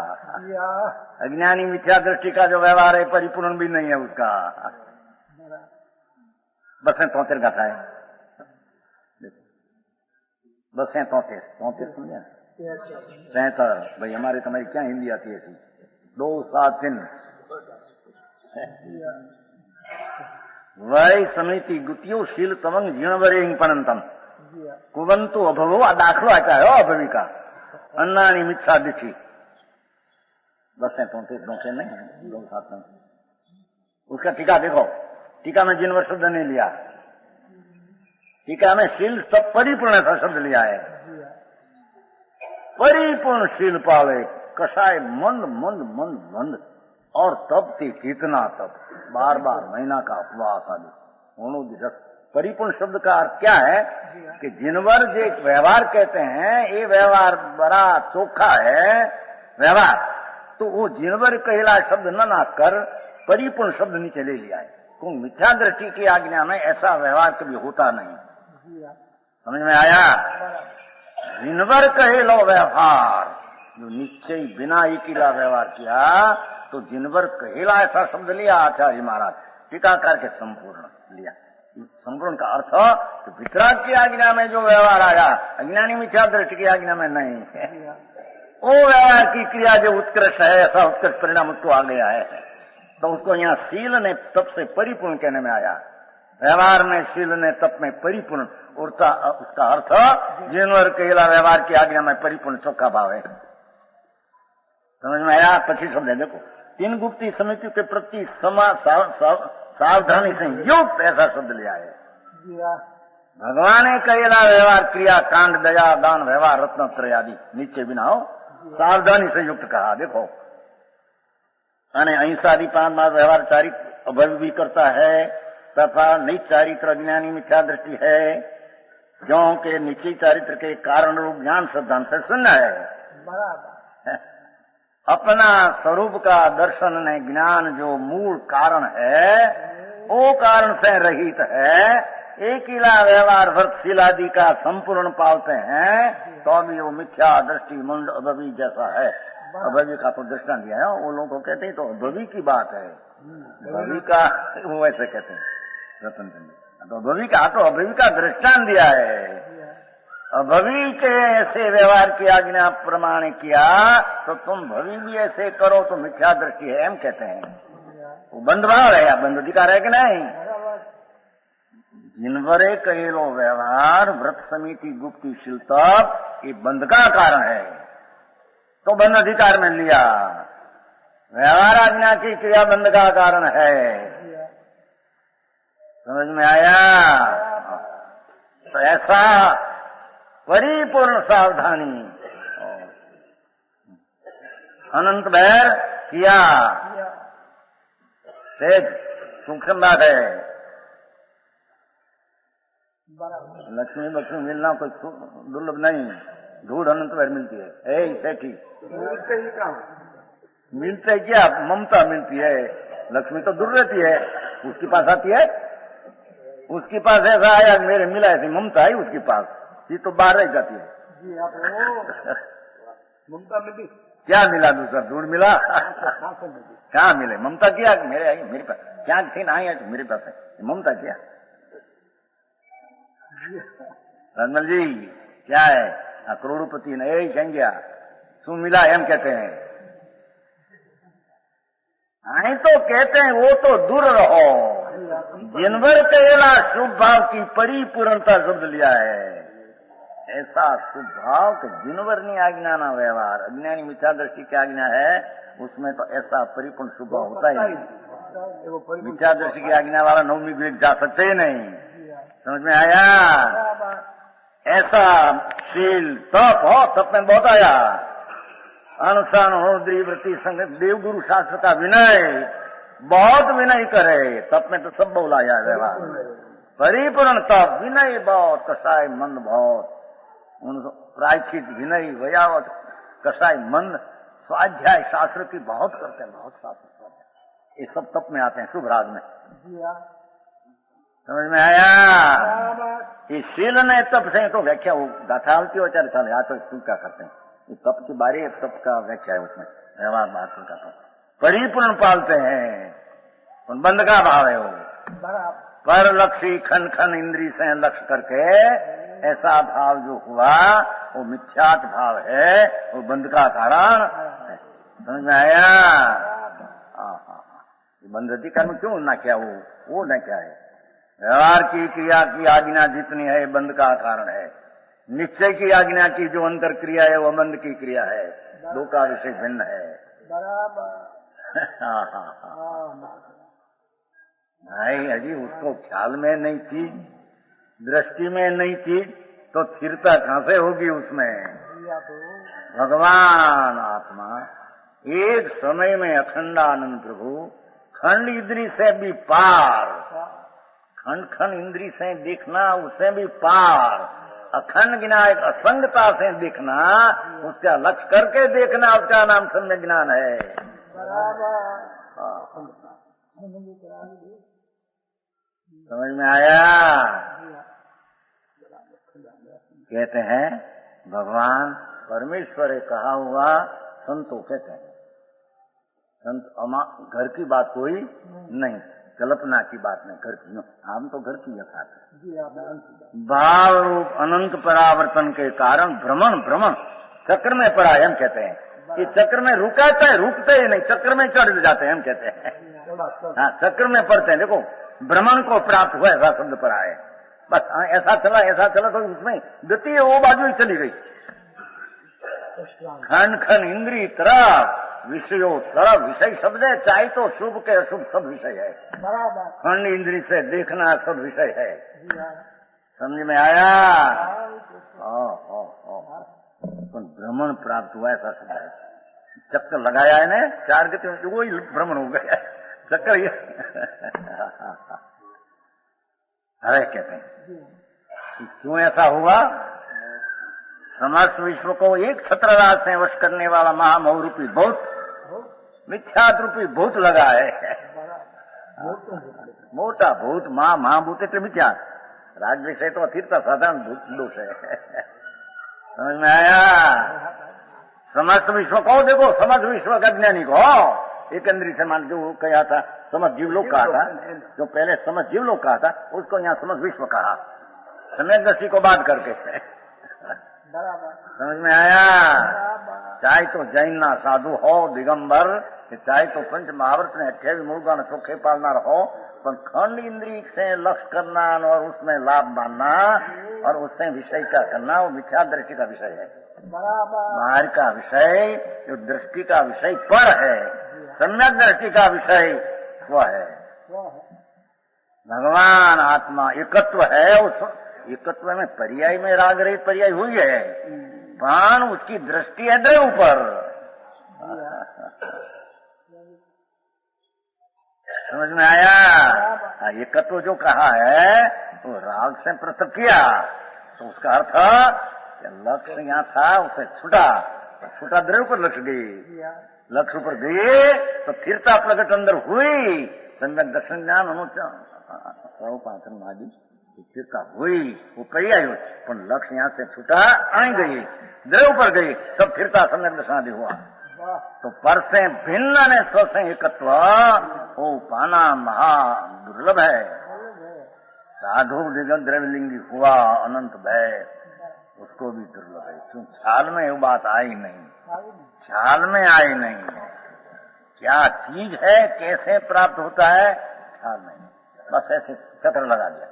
अज्ञानी मिथ्या दृष्टि का जो व्यवहार है परिपूर्ण भी नहीं है उसका। बस में 73 गाथा है, बस है 73 समझे? 73 भाई हमारे तुम्हारी क्या हिंदी आती है? 2 7 3 वय समिति गुतियो शील तमंग जीणवरे पनंतम कुवंतु अभवो। आ दाखलो आप्या है अभवी का। अन्नानी मिच्छा दिखी। बस है 33 नहीं है, 2 7 नहीं। उसका टीका देखो, टीका में जिनवर शब्द नहीं लिया, टीका में शील सब परिपूर्ण ऐसा शब्द लिया है। परिपूर्ण शील पावे कषाय मंद मंद मंद मंद और तब थी कितना तब, बार बार महीना का उपवास आदि। परिपूर्ण शब्द का अर्थ क्या है? कि जिनवर जो व्यवहार कहते हैं ये व्यवहार बड़ा चोखा है व्यवहार, तो वो जिनवर कहला शब्द न ना कर परिपूर्ण शब्द नीचे ले लिया है। क्यों? मिथ्या दृष्टि की आज्ञा में ऐसा व्यवहार कभी होता नहीं। समझ में आया? जिनवर कहे लो व्यवहार, जो निश्चय बिना इकीला व्यवहार किया तो जिनवर कहेला ऐसा शब्द लिया आचार्य महाराज। टीकाकार के संपूर्ण लिया। संपूर्ण का अर्थ तो वितराग की आज्ञा में जो व्यवहार आया, अज्ञानी मिथ्या दृष्टि की आज्ञा में नहीं है। वो व्यवहार की क्रिया जो उत्कृष्ट है, ऐसा उत्कृष्ट परिणाम उसको आ गया है, तो उसको यहाँ शील ने तप से परिपूर्ण कहने में आया। व्यवहार में शील ने तप में परिपूर्ण, उसका अर्थ जिनवर कहेला व्यवहार की आज्ञा में परिपूर्ण चौखा भाव है। समझ में आया? 25 शब्द है देखो। 3 गुप्ती समिति के प्रति सावधानी से युक्त ऐसा शब्द लिया है। भगवान ने कहेला व्यवहार क्रिया कांड दया दान व्यवहार रत्नत्रय आदि नीचे बिना हो सावधानी से युक्त कहा। देखो अहिंसा आदि 5 मास व्यवहार चारित्र अभव भी करता है तथा निच चारित्र अज्ञानी मिथ्या दृष्टि है, क्योंकि निश्चय चारित्र के कारण रूप ज्ञान सिद्धांत से सुनना है। अपना स्वरूप का दर्शन ने ज्ञान जो मूल कारण है वो कारण से रहित है। एक ही व्यवहार व्रतशील आदि का संपूर्ण पालते हैं तो भी वो मिथ्या दृष्टि मुंड अभवी जैसा है। अभवी का तो दृष्टांत दिया है, वो लोग को कहते हैं तो अभवी की बात है। अभवी का वो ऐसे कहते हैं रतन चंद्र, तो अभवी का तो अभवी का दृष्टांत दिया है। अभवी के ऐसे व्यवहार की आज्ञा प्रमाण किया तो तुम भवी भी ऐसे करो तो मिथ्या दृष्टि है, हम कहते हैं। वो बंध भाव है या बंध अधिकार है कि नहीं? जिनवरे कहेलो व्यवहार व्रत समिति गुप्ती शील तप ये बंध का कारण है, तो बंध अधिकार में लिया। व्यवहार आज्ञा की क्रिया बंध का कारण है। समझ में आया? तो ऐसा परिपूर्ण सावधानी अनंत बैर किया। सूक्ष्म बात है। बराबर लक्ष्मी बक्ष्मी मिलना कोई दुर्लभ नहीं, धूढ़ अनंत बार मिलती है। सेठी मिलते ही काम मिलते है क्या? ममता मिलती है। लक्ष्मी तो दूर रहती है, उसके पास आती है। उसके पास ऐसा आया मेरे मिला, ऐसी ममता है उसके पास, ये तो बाहर रह जाती है। जी आप ममता मिली क्या मिला? दूसरा दूर मिला। कहाँ से मिली? कहाँ मिले? ममता क्या मेरे आई मेरे पास क्या थी ना आई मेरे पास है, ममता क्या? रंगल जी क्या है? करोड़पति ने यही संज्ञा तू मिला एम कहते हैं। आई तो कहते हैं वो तो दूर रहो, जिनवर कहेला शुभ भाव की परिपूर्णता शब्द लिया है। ऐसा शुभ भाव कि जिनवर नहीं आज्ञा ना व्यवहार, अज्ञानी मिथ्या दृष्टि की आज्ञा है, उसमें तो ऐसा परिपूर्ण शुभ भाव होता ही नहीं। मिथ्या दृष्टि की आज्ञा वाला नवमी विवेक जा सकते ही नहीं। समझ में आया? ऐसा शील तप हो, तप में बहुत आया, अनुष्ठान होद्री वृत्ति संग देवगुरु शास्त्र का विनय, बहुत विनय करे, तप में तो सब बोलाया व्यवहार, परिपूर्ण तप, विनय बहुत, कसाय मंद बहुत, उन प्रायचित विनय वयावत कसाय मंद, स्वाध्याय शास्त्र की बहुत करते हैं, बहुत शास्त्र स्वाध्याय, ये सब तप में आते हैं, शुभ राग में। समझ में आया? ये शील ने तप से तो व्याख्या हो गाथा होती हो, चल चल या तो तुम क्या करते हैं, ये तप की बारी, तप का व्याख्या है उसमें, व्यवहार बात का तो परिपूर्ण पालते हैं, उन बंद का भाव है वो, पर लक्ष्य खन खन इंद्री से लक्ष्य करके ऐसा भाव जो हुआ वो मिथ्यात भाव है, वो बंद का कारण है। समझ में आया? बंद रति कर्म क्यों ना क्या? वो न क्या है? व्यवहार की क्रिया की आज्ञा जितनी है बंद का कारण है, निश्चय की आज्ञा की जो अंतर क्रिया है वो बंद की क्रिया है, दो का विषय भिन्न है। भाई अजी उसको ख्याल में नहीं थी, दृष्टि में नहीं थी, तो स्थिरता कहां से होगी उसमें? भगवान आत्मा एक समय में अखंडानंद प्रभु, खंड इंद्री से भी पार, खंड खंड इंद्री से देखना उससे भी पार, अखंड ज्ञान एक असंगता से देखना, उसका लक्ष्य करके देखना, उसका नाम सम्यक ज्ञान है। समझ में आया? कहते हैं भगवान परमेश्वर कहा हुआ संतों कहते हैं, संत घर की बात कोई नहीं, कल्पना की बात नहीं, घर की, हम तो घर की यथार्थ है। भाव रूप अनंत परावर्तन के कारण भ्रमण चक्र में पड़ा है, हम कहते हैं कि चक्र में रुकाता है, रुकते ही नहीं, चक्र में चढ़ जाते हैं, हम कहते हैं। हाँ, चक्र में पड़ते हैं। देखो भ्रमण को प्राप्त हुआ ऐसा शब्द पड़ा है, बस ऐसा चला तो उसमें गति है, वो बाजू ही चली गई। खंड खंड इंद्री तरफ, विषयों तरफ, विषय शब्द है, चाहे तो शुभ के अशुभ सब विषय है, खंड इंद्री से देखना सब विषय है। समझ में आया? भ्रमण प्राप्त हुआ ऐसा शब्द है, चक्कर लगाया है ने चार गति में, वो ही भ्रमण हो गया चक्कर ये। अरे कहते हैं क्यों ऐसा हुआ? समस्त विश्व को एक छत्रराज से वश करने वाला महामोह रूपी बहुत, मिथ्यात रूपी भूत लगा है, मोटा भूत, महाभूत એટલે मिथ्या, राग विषय तो अथिरता साधारण भूत दोष है। समझ में आया? समस्त विश्व को देखो, समस्त विश्व का ज्ञानी को एक इंद्री से मान, जो कहा था समस्त जीवलोक कहा था, जो पहले समस्त जीवलोक कहा था उसको यहाँ समस्त विश्व कहा, समय दृष्टि को बात करके। समझ में आया? चाहे तो जैन ना साधु हो दिगंबर, चाहे तो पंच महाव्रत ने 28 मुर्गा न चोखे पालना रहो, पर खंड इंद्री से लक्ष्य करना और उसमें लाभ मानना और उससे विषय का करना, वो मिथ्या दृष्टि का विषय है। बाहर का विषय जो दृष्टि का विषय पर है, सम्यक दृष्टि का विषय वह है। भगवान आत्मा एकत्व है, उस एकत्व में पर्याय में राग रहित पर्याय हुई है, प्राण उसकी दृष्टि है द्रव्य पर। समझ में आया? एकत्व जो कहा है तो राग से पृथक किया, तो उसका अर्थ लक्ष्य यहाँ था, उसे छूटा द्रव्य पर लक्ष्य गई, लक्ष्य पर गए तो स्थिरता प्रकट अंदर हुई, सम्यक दर्शन ज्ञान अनुपासन आदि स्थिरता हुई, वो कई आई, पर लक्ष्य यहाँ से छूटा आई गई, द्रव्य पर गई, तब स्थिरता सम्यक दर्शन आदि हुआ। तो पर से भिन्न ने स्व से एकत्व वो पाना महा दुर्लभ है। साधु दिगंत द्रव्यलिंगी हुआ अनंत भय, उसको भी दुर्लभ है, क्यों छाल में वो बात आई नहीं, छाल में आई नहीं है। क्या चीज है, कैसे प्राप्त होता है, छाल में, बस ऐसे चक्र लगा दिया,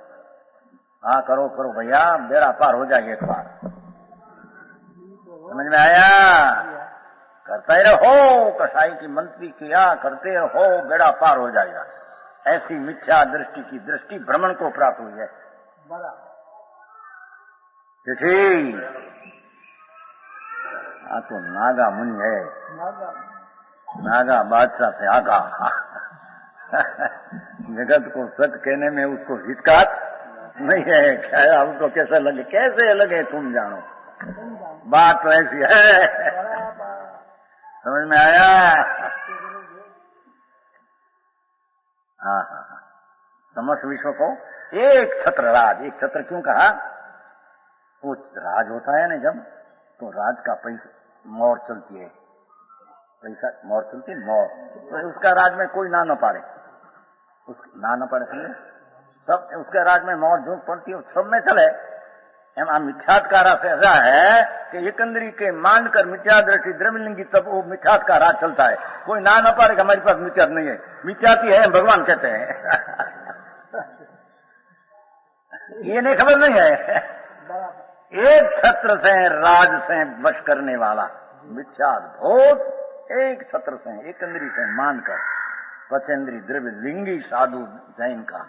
हाँ करो करो भैया, बेड़ा पार हो जाए एक बार। समझ में आया? करते रहो, कसाई की मंत्री किया करते रहो, बेड़ा पार हो जाएगा। ऐसी मिथ्या दृष्टि की दृष्टि भ्रमण को प्राप्त हुई है। तो नागा मुनि है, नागा बादशाह से आगा। जगत को सच कहने में उसको हिचकात नहीं है, क्या उसको कैसे लगे तुम जानो, बात तो ऐसी है। समझ में आया? हाँ, समस्त विश्व को एक छत्र राज, एक छत्र क्यों कहा? वो राज होता है ना जब, तो राज का पैसा मोर चलती है, पैसा मोर चलती है, मोर, तो उसका राज में कोई ना पाड़े, ना पाड़े समझे, सब उसके राज में मोर जो पड़ती है सब में चले। एम मिथ्यात्कार से ऐसा है कि एकंदरी के मानकर मिथ्या दृष्टि द्रव्यलिंगी, तब वो मिथ्यात का राज चलता है, कोई ना पाड़े हमारे पास मिथ्यात नहीं है, मिथ्याती है भगवान कहते हैं। ये नहीं खबर नहीं है, एक छत्र से राज से वश करने वाला मिथ्यात भूत, एक छत्र से एकंदरी से मानकर पचेंद्री द्रव्य लिंगी साधु जैन का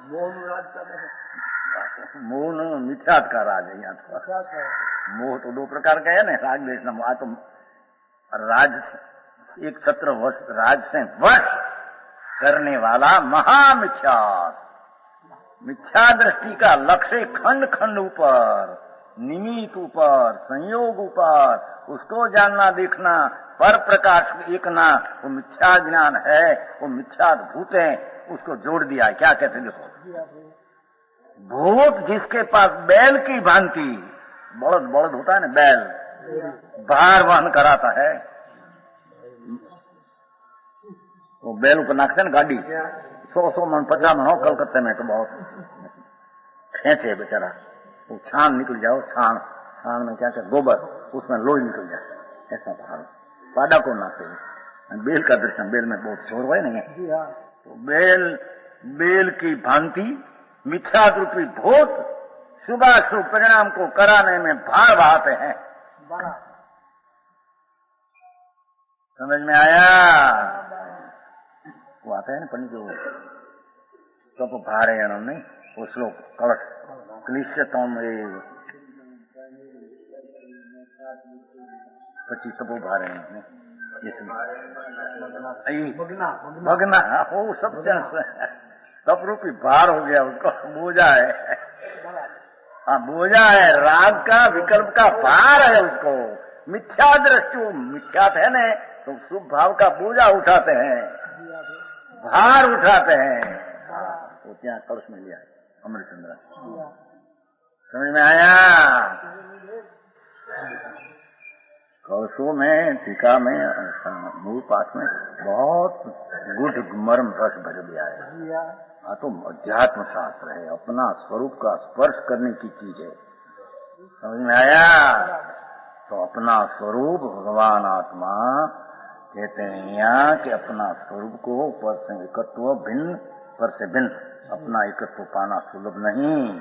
मोह मिथ्यात का राज है। यहाँ तो मोह तो दो प्रकार का है ना, राग देश ना, तो राज एक छत्र वश, राज से वश करने वाला महामिथ्यात, मिथ्या दृष्टि का लक्ष्य खंड खंड ऊपर, निमित्त ऊपर, संयोग ऊपर, उसको जानना देखना, पर प्रकाश एक ना, वो मिथ्या ज्ञान है, वो मिथ्या भूत है, उसको जोड़ दिया। क्या कहते हैं देखो, भूत जिसके पास बैल की भांति, बलद होता है ना, बैल भार वहन कराता है, वो बैल ऊपर नाखते ना गाड़ी, 100 मन 50 मन हो, कलकत्ते में तो बहुत खेचे बेचारा, वो छान निकल जाओ, छान में क्या कहते गोबर, उसमें लोही निकल जाए, ऐसा भार पादा को नाते हैं। बेल का दर्शन, बेल में बहुत शोर हुआ नहीं है, तो बेल की भांति मिथ्या रूपी भूत शुभाशुभ परिणाम को कराने में भार बहाते हैं। समझ में आया? वो आता है ना पंडित जो सब भारे नहीं, वो श्लोक कलश क्लिश्यतम पची तबो भारे भगना हो, सब तप रूपी भार हो गया, उसको बोझा है, हाँ बोझा है, राग का विकल्प का भार है उसको। मिथ्या दृष्टि मिथ्यात है न, तो शुभ भाव का बोझा उठाते हैं, भार उठाते हैं। वो क्या कलश में लिया अमृतचंद्र, समझ में आया? कलशों में, टीका में, मूल पाठ में बहुत गुढ़ मर्म रस भर दिया है। हाँ तो अध्यात्म शास्त्र है, अपना स्वरूप का स्पर्श करने की चीज है। समझ में आया? तो अपना स्वरूप भगवान आत्मा कहते हैं यहाँ कि अपना स्वरूप को पर से एकत्व भिन्न, पर से भिन्न, अपना एकत्व पाना सुलभ नहीं,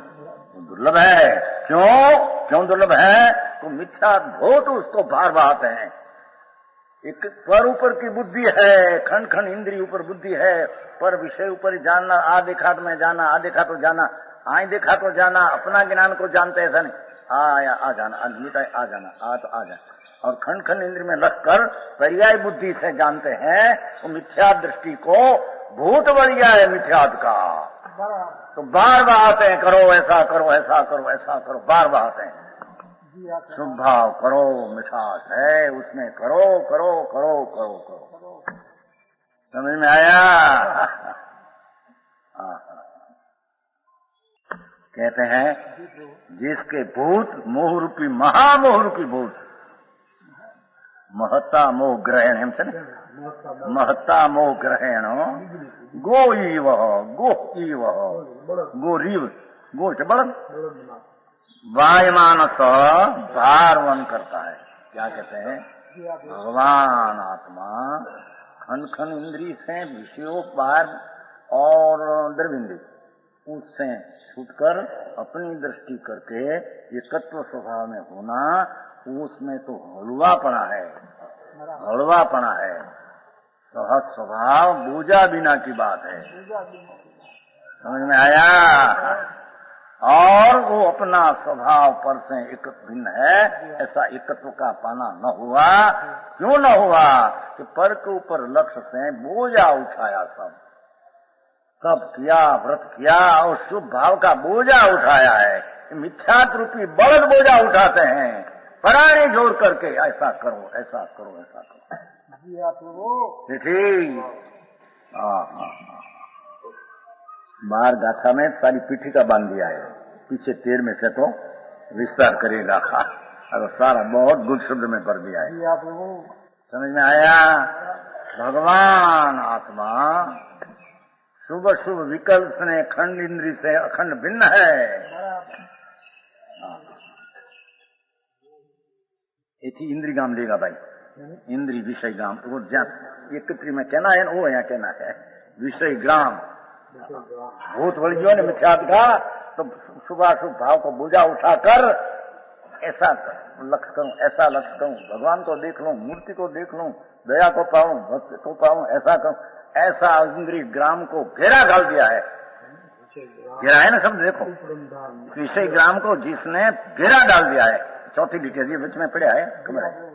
दुर्लभ है। क्यों दुर्लभ है? तो मिथ्या भूत उसको भार बहाते हैं। एक पर ऊपर की बुद्धि है, खंड खंड इंद्रिय ऊपर बुद्धि है, पर विषय ऊपर जानना, आ देखा तो मैं जाना, आ देखा तो जाना, आई देखा तो जाना, अपना ज्ञान को जानते ऐसा नहीं, आया आ जाना, आ जाना, आ तो आ जाना, और खंड खंड इंद्रिय में रख कर पर्याय बुद्धि से जानते हैं। वो मिथ्या दृष्टि को भूत बढ़िया है मिथ्यात का। बराबर तो बार बार आते हैं, करो ऐसा करो ऐसा करो ऐसा करो, बार बार आते हैं। जी आप शुभ भाव करो, मिठास है उसमें, करो करो करो करो करो। समझ में आया? कहते हैं जिसके भूत मोह रूपी, महामोह रूपी भूत, महत्ता मोह ग्रहण हम से महत्ता मोह ग्रहण गो इव गो रीव गो से बड़न वायमानस भारवन करता है। क्या कहते हैं? भगवान आत्मा खन खन इंद्री से विषयों पार और द्रविंद्री उससे छूटकर अपनी दृष्टि करके एकत्व स्वभाव में होना, उसमें तो हलवापना है, हलवापना है। सहज स्वभाव बोझा बिना की बात है। समझ में आया? और वो अपना स्वभाव पर से एक भिन्न है, ऐसा एकत्व का पाना न हुआ। क्यों न हुआ? कि पर के ऊपर लक्ष्य से बोझा उठाया, सब किया, व्रत किया और शुभ भाव का बोझा उठाया है। मिथ्यात रूपी बड़द बोझा उठाते हैं, पराणी जोड़ करके ऐसा करो ऐसा करो ऐसा करो। जी आप वो ठीक। बाहर गाथा में सारी पीठी का बांध दिया है, पीछे तेर में से तो विस्तार करेगा। और सारा बहुत गुड शब्द में भर दिया है। जी आप वो समझ में आया? भगवान आत्मा शुभ शुभ विकल्प ने खंड इंद्री से अखंड भिन्न है। एक ही इंद्री गाम लेगा भाई, इंद्री विषय ग्राम। वो जहाँ एकत्री में कहना है वो यहाँ कहना है विषय ग्राम। भूत वलियों ने मिथ्यात का तो शुभाशुभ भाव को बोझा उठाकर ऐसा लक्ष्य करूं ऐसा लक्ष्य करूं, भगवान को देख लूं, मूर्ति को देख लूं, दया को पाऊं, भक्ति को पाऊं, ऐसा करूं, ऐसा इंद्रिय ग्राम को घेरा डाल दिया है। घेरा है ना शब्द, देखो विषय ग्राम को जिसने घेरा डाल दिया है। चौथी डिटेल ये बीच में पड़ा है, कमरा है।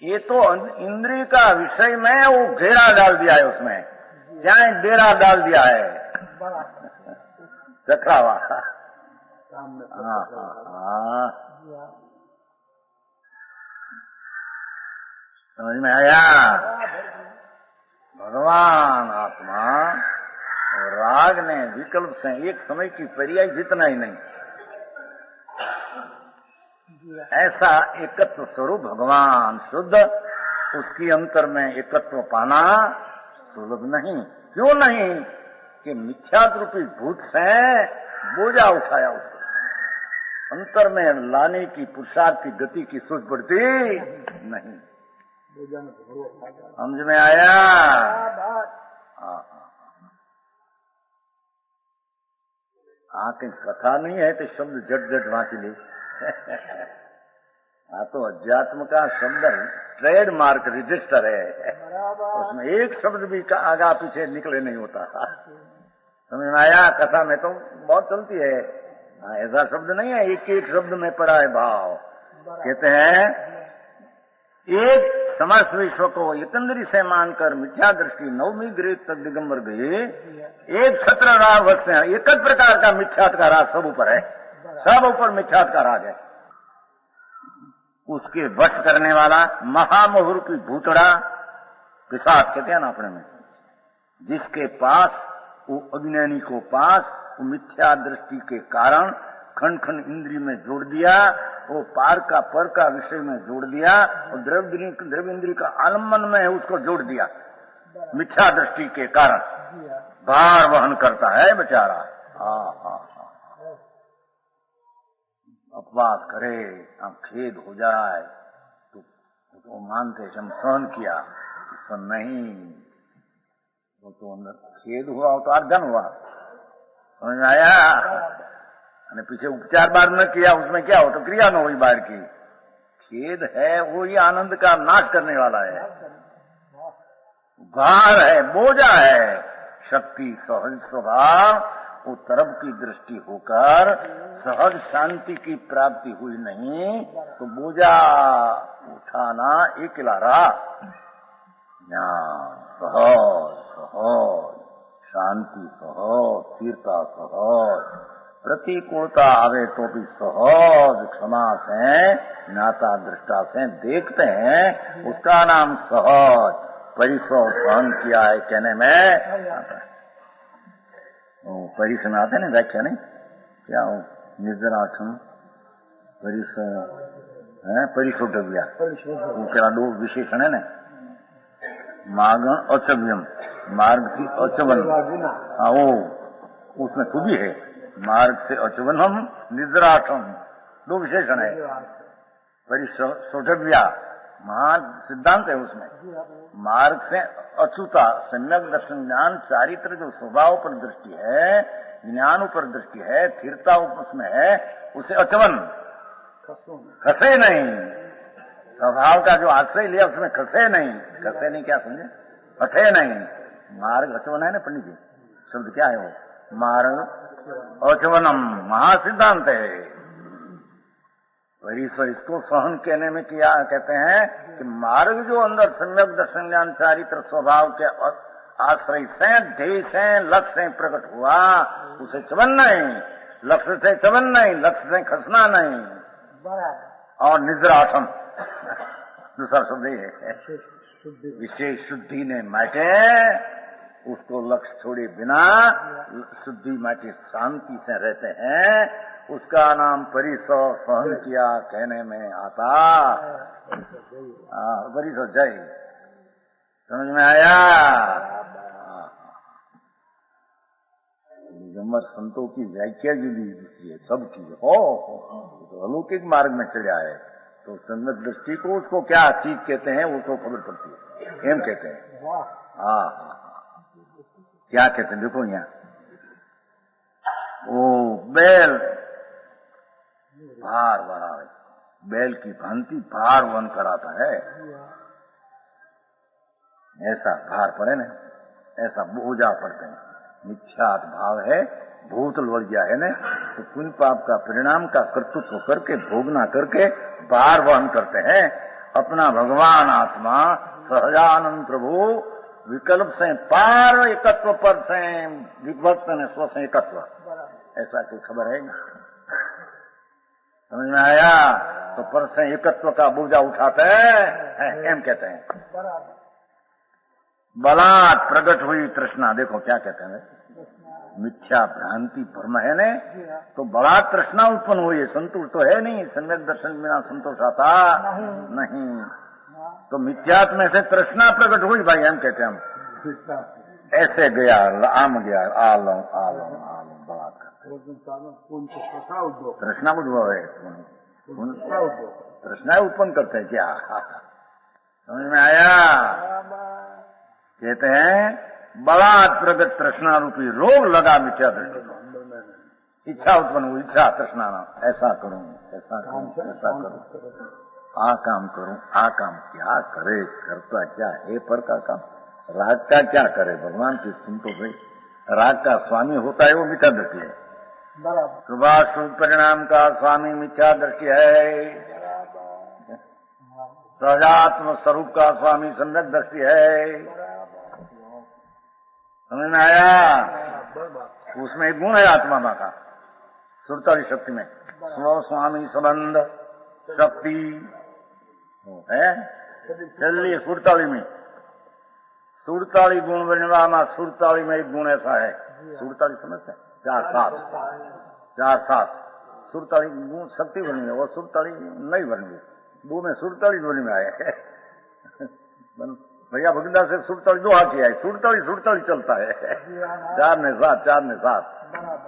ये तो इंद्रिय का विषय में वो घेरा डाल दिया है, उसमें क्या डेरा डाल दिया है, रखावा। समझ में आया? भगवान आत्मा और राग ने विकल्प से एक समय की पर्याय जितना ही नहीं, ऐसा एकत्व स्वरूप भगवान शुद्ध, उसकी अंतर में एकत्व पाना सुलभ नहीं। क्यों नहीं? कि मिथ्यात रूपी भूत से बोझा उठाया, उसको अंतर में लाने की पुरुषार्थ की गति की सोच पड़ती नहीं। समझ में आया? आके कथा नहीं है तो शब्द झट झट वाँच ले। हाँ तो अध्यात्म का शब्द ट्रेडमार्क रजिस्टर है, उसमें एक शब्द भी आगा पीछे निकले नहीं होता। समझ में आया? कथा में तो बहुत चलती है, ऐसा शब्द नहीं है एक एक शब्द में पड़ा है भाव। कहते हैं एक समस्त विश्व को एकंदरी से मानकर मिथ्या दृष्टि नवमी ग्रेड तक दिगंबर गए, एक 17 राग वर्ष में एक प्रकार का मिथ्यात का राज सब ऊपर है, सब ऊपर मिथ्यात का राज है। उसके वश करने वाला महामोह की भूतड़ा पिशाच कहते हैं ना अपने में, जिसके पास वो अज्ञानी को पास वो मिथ्या दृष्टि के कारण खंड खंड इंद्री में जोड़ दिया, वो पार का पर का विषय में जोड़ दिया और द्रव्य इंद्री का आलम्बन में उसको जोड़ दिया। मिथ्या दृष्टि के कारण भार वहन करता है बेचारा। अपवास करे, अब खेद हो जाए तो मानते हम सहन किया, सहन नहीं, वो तो अंदर खेद हुआ हो तो अर्धन हुआ। समझ में आया? पीछे उपचार बार न किया, उसमें क्या हो तो क्रिया न हुई बाहर की। खेद है वो ही आनंद का नाश करने वाला है, भार है, बोझा है। शक्ति सहज स्वभाव वो तरफ की दृष्टि होकर सहज शांति की प्राप्ति हुई नहीं तो बोझा उठाना एक रहा। ज्ञान सहज सहज, शांति सहज, स्थिरता सहज, प्रतिकूलता आवे तो भी सहज क्षमा से ज्ञाता दृष्टा से देखते हैं, उसका नाम सहज परिसो सहन किया है कहने में आता है। परिस में आते ना व्याख्या नहीं क्या हो, निर्जराक्षण परिस है, परिशोधव्या उसका दो विशेषण है ना, मार्ग अचव्यम, मार्ग की अचवन, हाँ वो उसमें खुदी है, मार्ग से अचवनम निद्राठम, दो विशेषण है। परिशोधव्या महान सिद्धांत है उसमें, मार्ग से अचुता सम्यक दर्शन ज्ञान चारित्र जो स्वभाव पर दृष्टि है, ज्ञान पर दृष्टि है, स्थिरता उसमें है, उसे अचवन खसे नहीं, स्वभाव का जो आश्रय लिया उसमें खसे नहीं क्या समझे, हटे नहीं। मार्ग अचवन है ना पंडित जी, शब्द क्या है वो, मार्ग अचवनम महासिद्धांत है। परिसर इसको सहन कहने में किया कहते हैं कि मार्ग जो अंदर सम्यक दर्शन ज्ञान चारित्र स्वभाव के आश्रय से ध्येय से लक्ष्य से प्रकट हुआ, उसे चवन नहीं, लक्ष्य से चवन नहीं, लक्ष्य से खसना नहीं, और निद्रासन दूसरा शब्द है, विशेष शुद्धि ने माटे उसको लक्ष्य छोड़े बिना शुद्धि माटे शांति से रहते हैं, उसका नाम परिसो सहन किया कहने में आता। परिसो जय, समझ में आया। दिगंबर संतों की व्याख्या जो दी है सबकी हो, तो अलौकिक मार्ग में चढ़ा है, तो संगत दृष्टि को उसको क्या चीज कहते हैं उसको खबर पड़ती है, एम कहते हैं। हाँ क्या कहते हैं देखो यहाँ, वो बैल भार बढ़ावे, बैल की भांति भार वहन कराता है, ऐसा भार पड़े ना, ऐसा बोझा पड़ते हैं, मिथ्यात भाव है, भूत लड़ गया है ना, तो पुण्य पाप का परिणाम का कर्तृत्व करके भोगना करके भार वहन करते हैं। अपना भगवान आत्मा सहजानंद प्रभु विकल्प से पार एकत्व पर से विभक्त ने स्व से एकत्व, ऐसा कोई खबर है ना, समझ में आया। तो पर से एकत्व का बोझा उठाते हैं, एम कहते हैं। बलात् प्रकट हुई तृष्णा, देखो क्या कहते हैं, मिथ्या भ्रांति भ्रम है ने, तो बलात् तृष्णा उत्पन्न हुई है, संतोष तो है नहीं, सम्यक दर्शन बिना संतोष आता नहीं, तो मिथ्यात्म में से तृष्णा प्रकट हुई भाई, हम कहते हैं हम ऐसे गया आम गया आलम आलम आलम बलात् तृष्णा उद्भव है, तृष्णा उत्पन्न करते हैं क्या, समझ में आया। कहते हैं बलात् प्रगट तृष्णा रूपी रोग लगा मिथ्या दृष्टि को, इच्छा उत्पन्न हुई, इच्छा तृष्णा नाम, ऐसा करूं ऐसा करूं ऐसा करूं, आ काम करूं आ काम क्या करे, करता क्या है पर का काम, राग का क्या करे भगवान की सुन तो भाई, राग का स्वामी होता है वो मिथ्या दृष्टि है, सुबह शुभ परिणाम का स्वामी मिथ्या दृष्टि है, सहजात्म स्वरूप का स्वामी सम्यक दृष्टि है, समझ में आया। उसमें एक गुण है आत्मा का, सुरताली शक्ति में स्व स्वामी संबंध शक्ति है, चलिए सुरताली में सुरताली गुण बनवाना, सुरताली में एक गुण ऐसा है, सुरताली समझते हैं, चार सात सुरताली गुण शक्ति बनी है, वो सुरताली नहीं बनी है, दो में सुरताली ध्वनि में आए भैया भगीदा से सुरताली दो हाथी आए, सुरताली चलता है, चार ने सात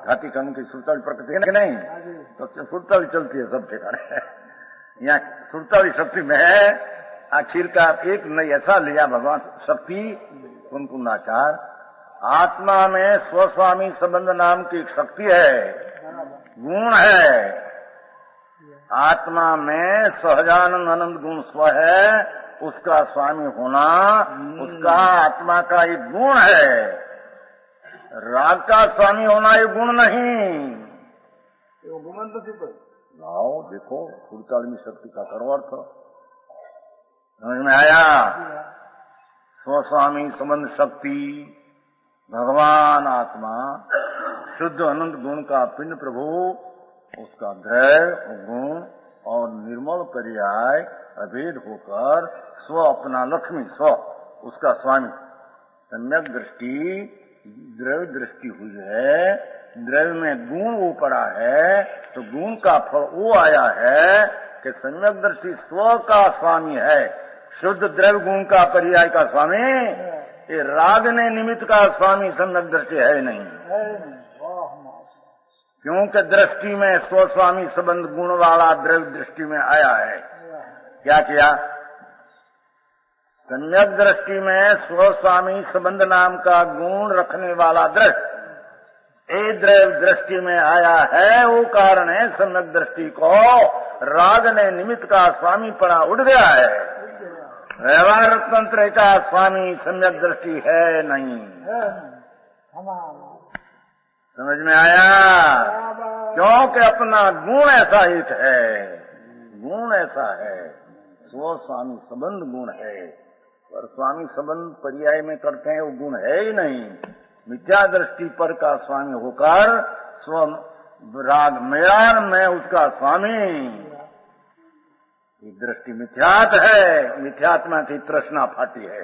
घाटी कानून की सुरताली प्रकृति है नहीं, तो सुरताली चलती है सब ठिकाने, यहाँ सुरताली शक्ति में है। आखिरकार एक नहीं ऐसा लिया भगवान शक्ति कुनकुनाचार, आत्मा में स्वस्वामी संबंध नाम की एक शक्ति है, गुण है, आत्मा में सहजानंद आनंद गुण स्व है, उसका स्वामी होना उसका आत्मा का एक गुण है, राग का स्वामी होना एक गुण नहीं। लाओ देखो सुरताली शक्ति का करो अर्थ, समझ में आया। स्वस्वामी संबंध शक्ति, भगवान आत्मा, शुद्ध अनंत गुण का पिंड प्रभु, उसका द्रव्य गुण और निर्मल पर्याय अभेद होकर स्व अपना लक्ष्मी स्व उसका स्वामी सम्यक दृष्टि द्रव्य दृष्टि हुई है, द्रव्य में गुण वो पड़ा है तो गुण का फल वो आया है कि सम्यक दृष्टि स्व का स्वामी है, शुद्ध द्रव्य गुण का पर्याय का स्वामी, ये राग ने निमित्त का स्वामी सम्यक दृष्टि है नहीं। क्योंकि दृष्टि में स्वस्वामी संबंध गुण वाला द्रव्य दृष्टि में आया है। क्या किया? सम्यक दृष्टि में स्वस्वामी संबंध नाम का गुण रखने वाला दृष्टि ये द्रव्य दृष्टि में आया है, वो कारण है सम्यक दृष्टि को राग ने निमित्त का स्वामी पड़ा उड़ गया है। व्यवहार तंत्र का स्वामी सम्यक दृष्टि है नहीं। समझ में आया? क्योंकि अपना गुण ऐसा एक है, गुण ऐसा है, स्व स्वामी संबंध गुण है, पर स्वामी संबंध पर्याय में करते हैं वो गुण है ही नहीं। मिथ्या दृष्टि पर का स्वामी होकर स्व राग मेलान में उसका स्वामी, ये दृष्टि मिथ्यात है, मिथ्यात्मा की तृष्णा फाटी है,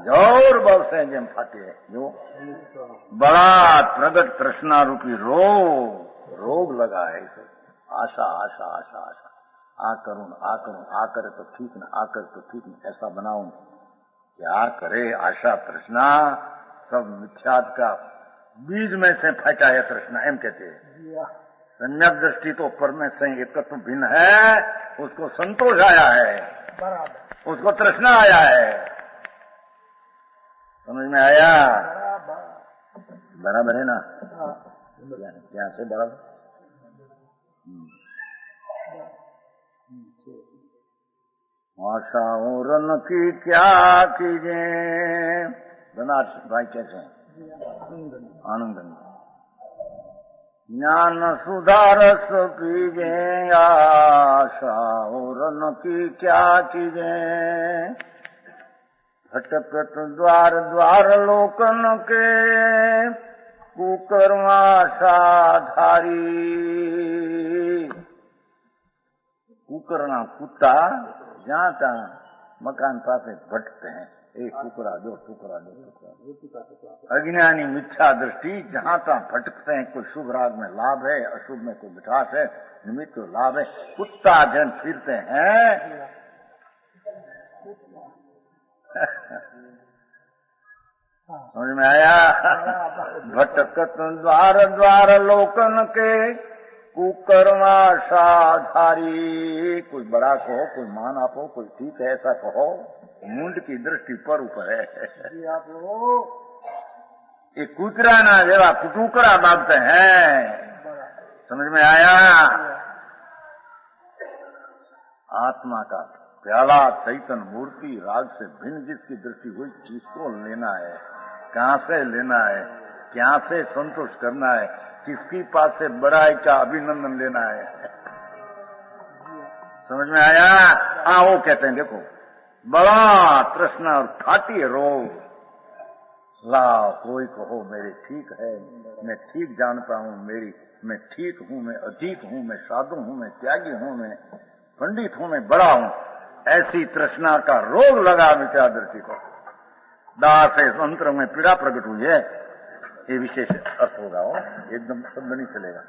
जोर बल से जेम फाटी है, जो बड़ा प्रगट तृष्णा रूपी रोग लगा है इसे। आशा आशा आशा आशा, आ करूं आकर तो ठीक न, आकर तो ठीक न, ऐसा बनाऊं, क्या करे? आशा तृष्णा सब मिथ्यात का बीज में से फटा है तृष्णा, एम कहते हैं। सम्यक दृष्टि तो परमे से एकत्व भिन्न है, उसको संतोष आया है, उसको तृष्णा आया है। समझ में आया? बराबर है ना? क्या से बराबर? आशा और रन की क्या कीजिए? बनारस भाई कैसे हैं? आनंद ज्ञान सुधारस पीजे, आशा और रन की क्या कीजिए? भटकत द्वार द्वार लोकन के, कुकर्माशा धारी। कुकरना कुत्ता जहाँ तहाँ मकान पासे भटकते हैं, एक टुकड़ा दो टुकड़ा दो टुकड़ा। अज्ञानी मिथ्या दृष्टि जहाँ तहाँ भटकते हैं, कोई शुभ राग में लाभ है, अशुभ में कोई मिठास है, निमित्त को लाभ है, कुत्ता जन फिरते हैं। समझ में आया? भटकत द्वार द्वार लोकन के, कुकर्माशाधारी। कोई बड़ा कहो, कोई मान आपो, कोई ठीक है ऐसा कहो, मुंड की दृष्टि पर ऊपर है। ये कुतरा ना जेवा कुटुकड़ा मांगते हैं। समझ में आया? आत्मा का प्याला चैतन मूर्ति राग से भिन्न जिसकी दृष्टि हुई, किसको लेना है, कहाँ से लेना है, क्या से संतोष करना है, किसकी पास से बड़ाई का अभिनंदन लेना है। समझ में आया? हाँ, वो कहते हैं देखो बड़ा तृष्णा और फाटी रोग, लाओ कोई कहो मेरे ठीक है, मैं ठीक जानता हूँ, मैं ठीक हूँ, मैं अधीक हूँ, मैं साधु हूँ, मैं त्यागी हूँ, मैं पंडित हूँ, मैं बड़ा हूँ, ऐसी तृष्णा का रोग लगा विचार दृष्टि को। दास इस मंत्र में पीड़ा प्रकट हुई है, ये विशेष अर्थ होगा, वो एकदम शब्द नहीं चलेगा।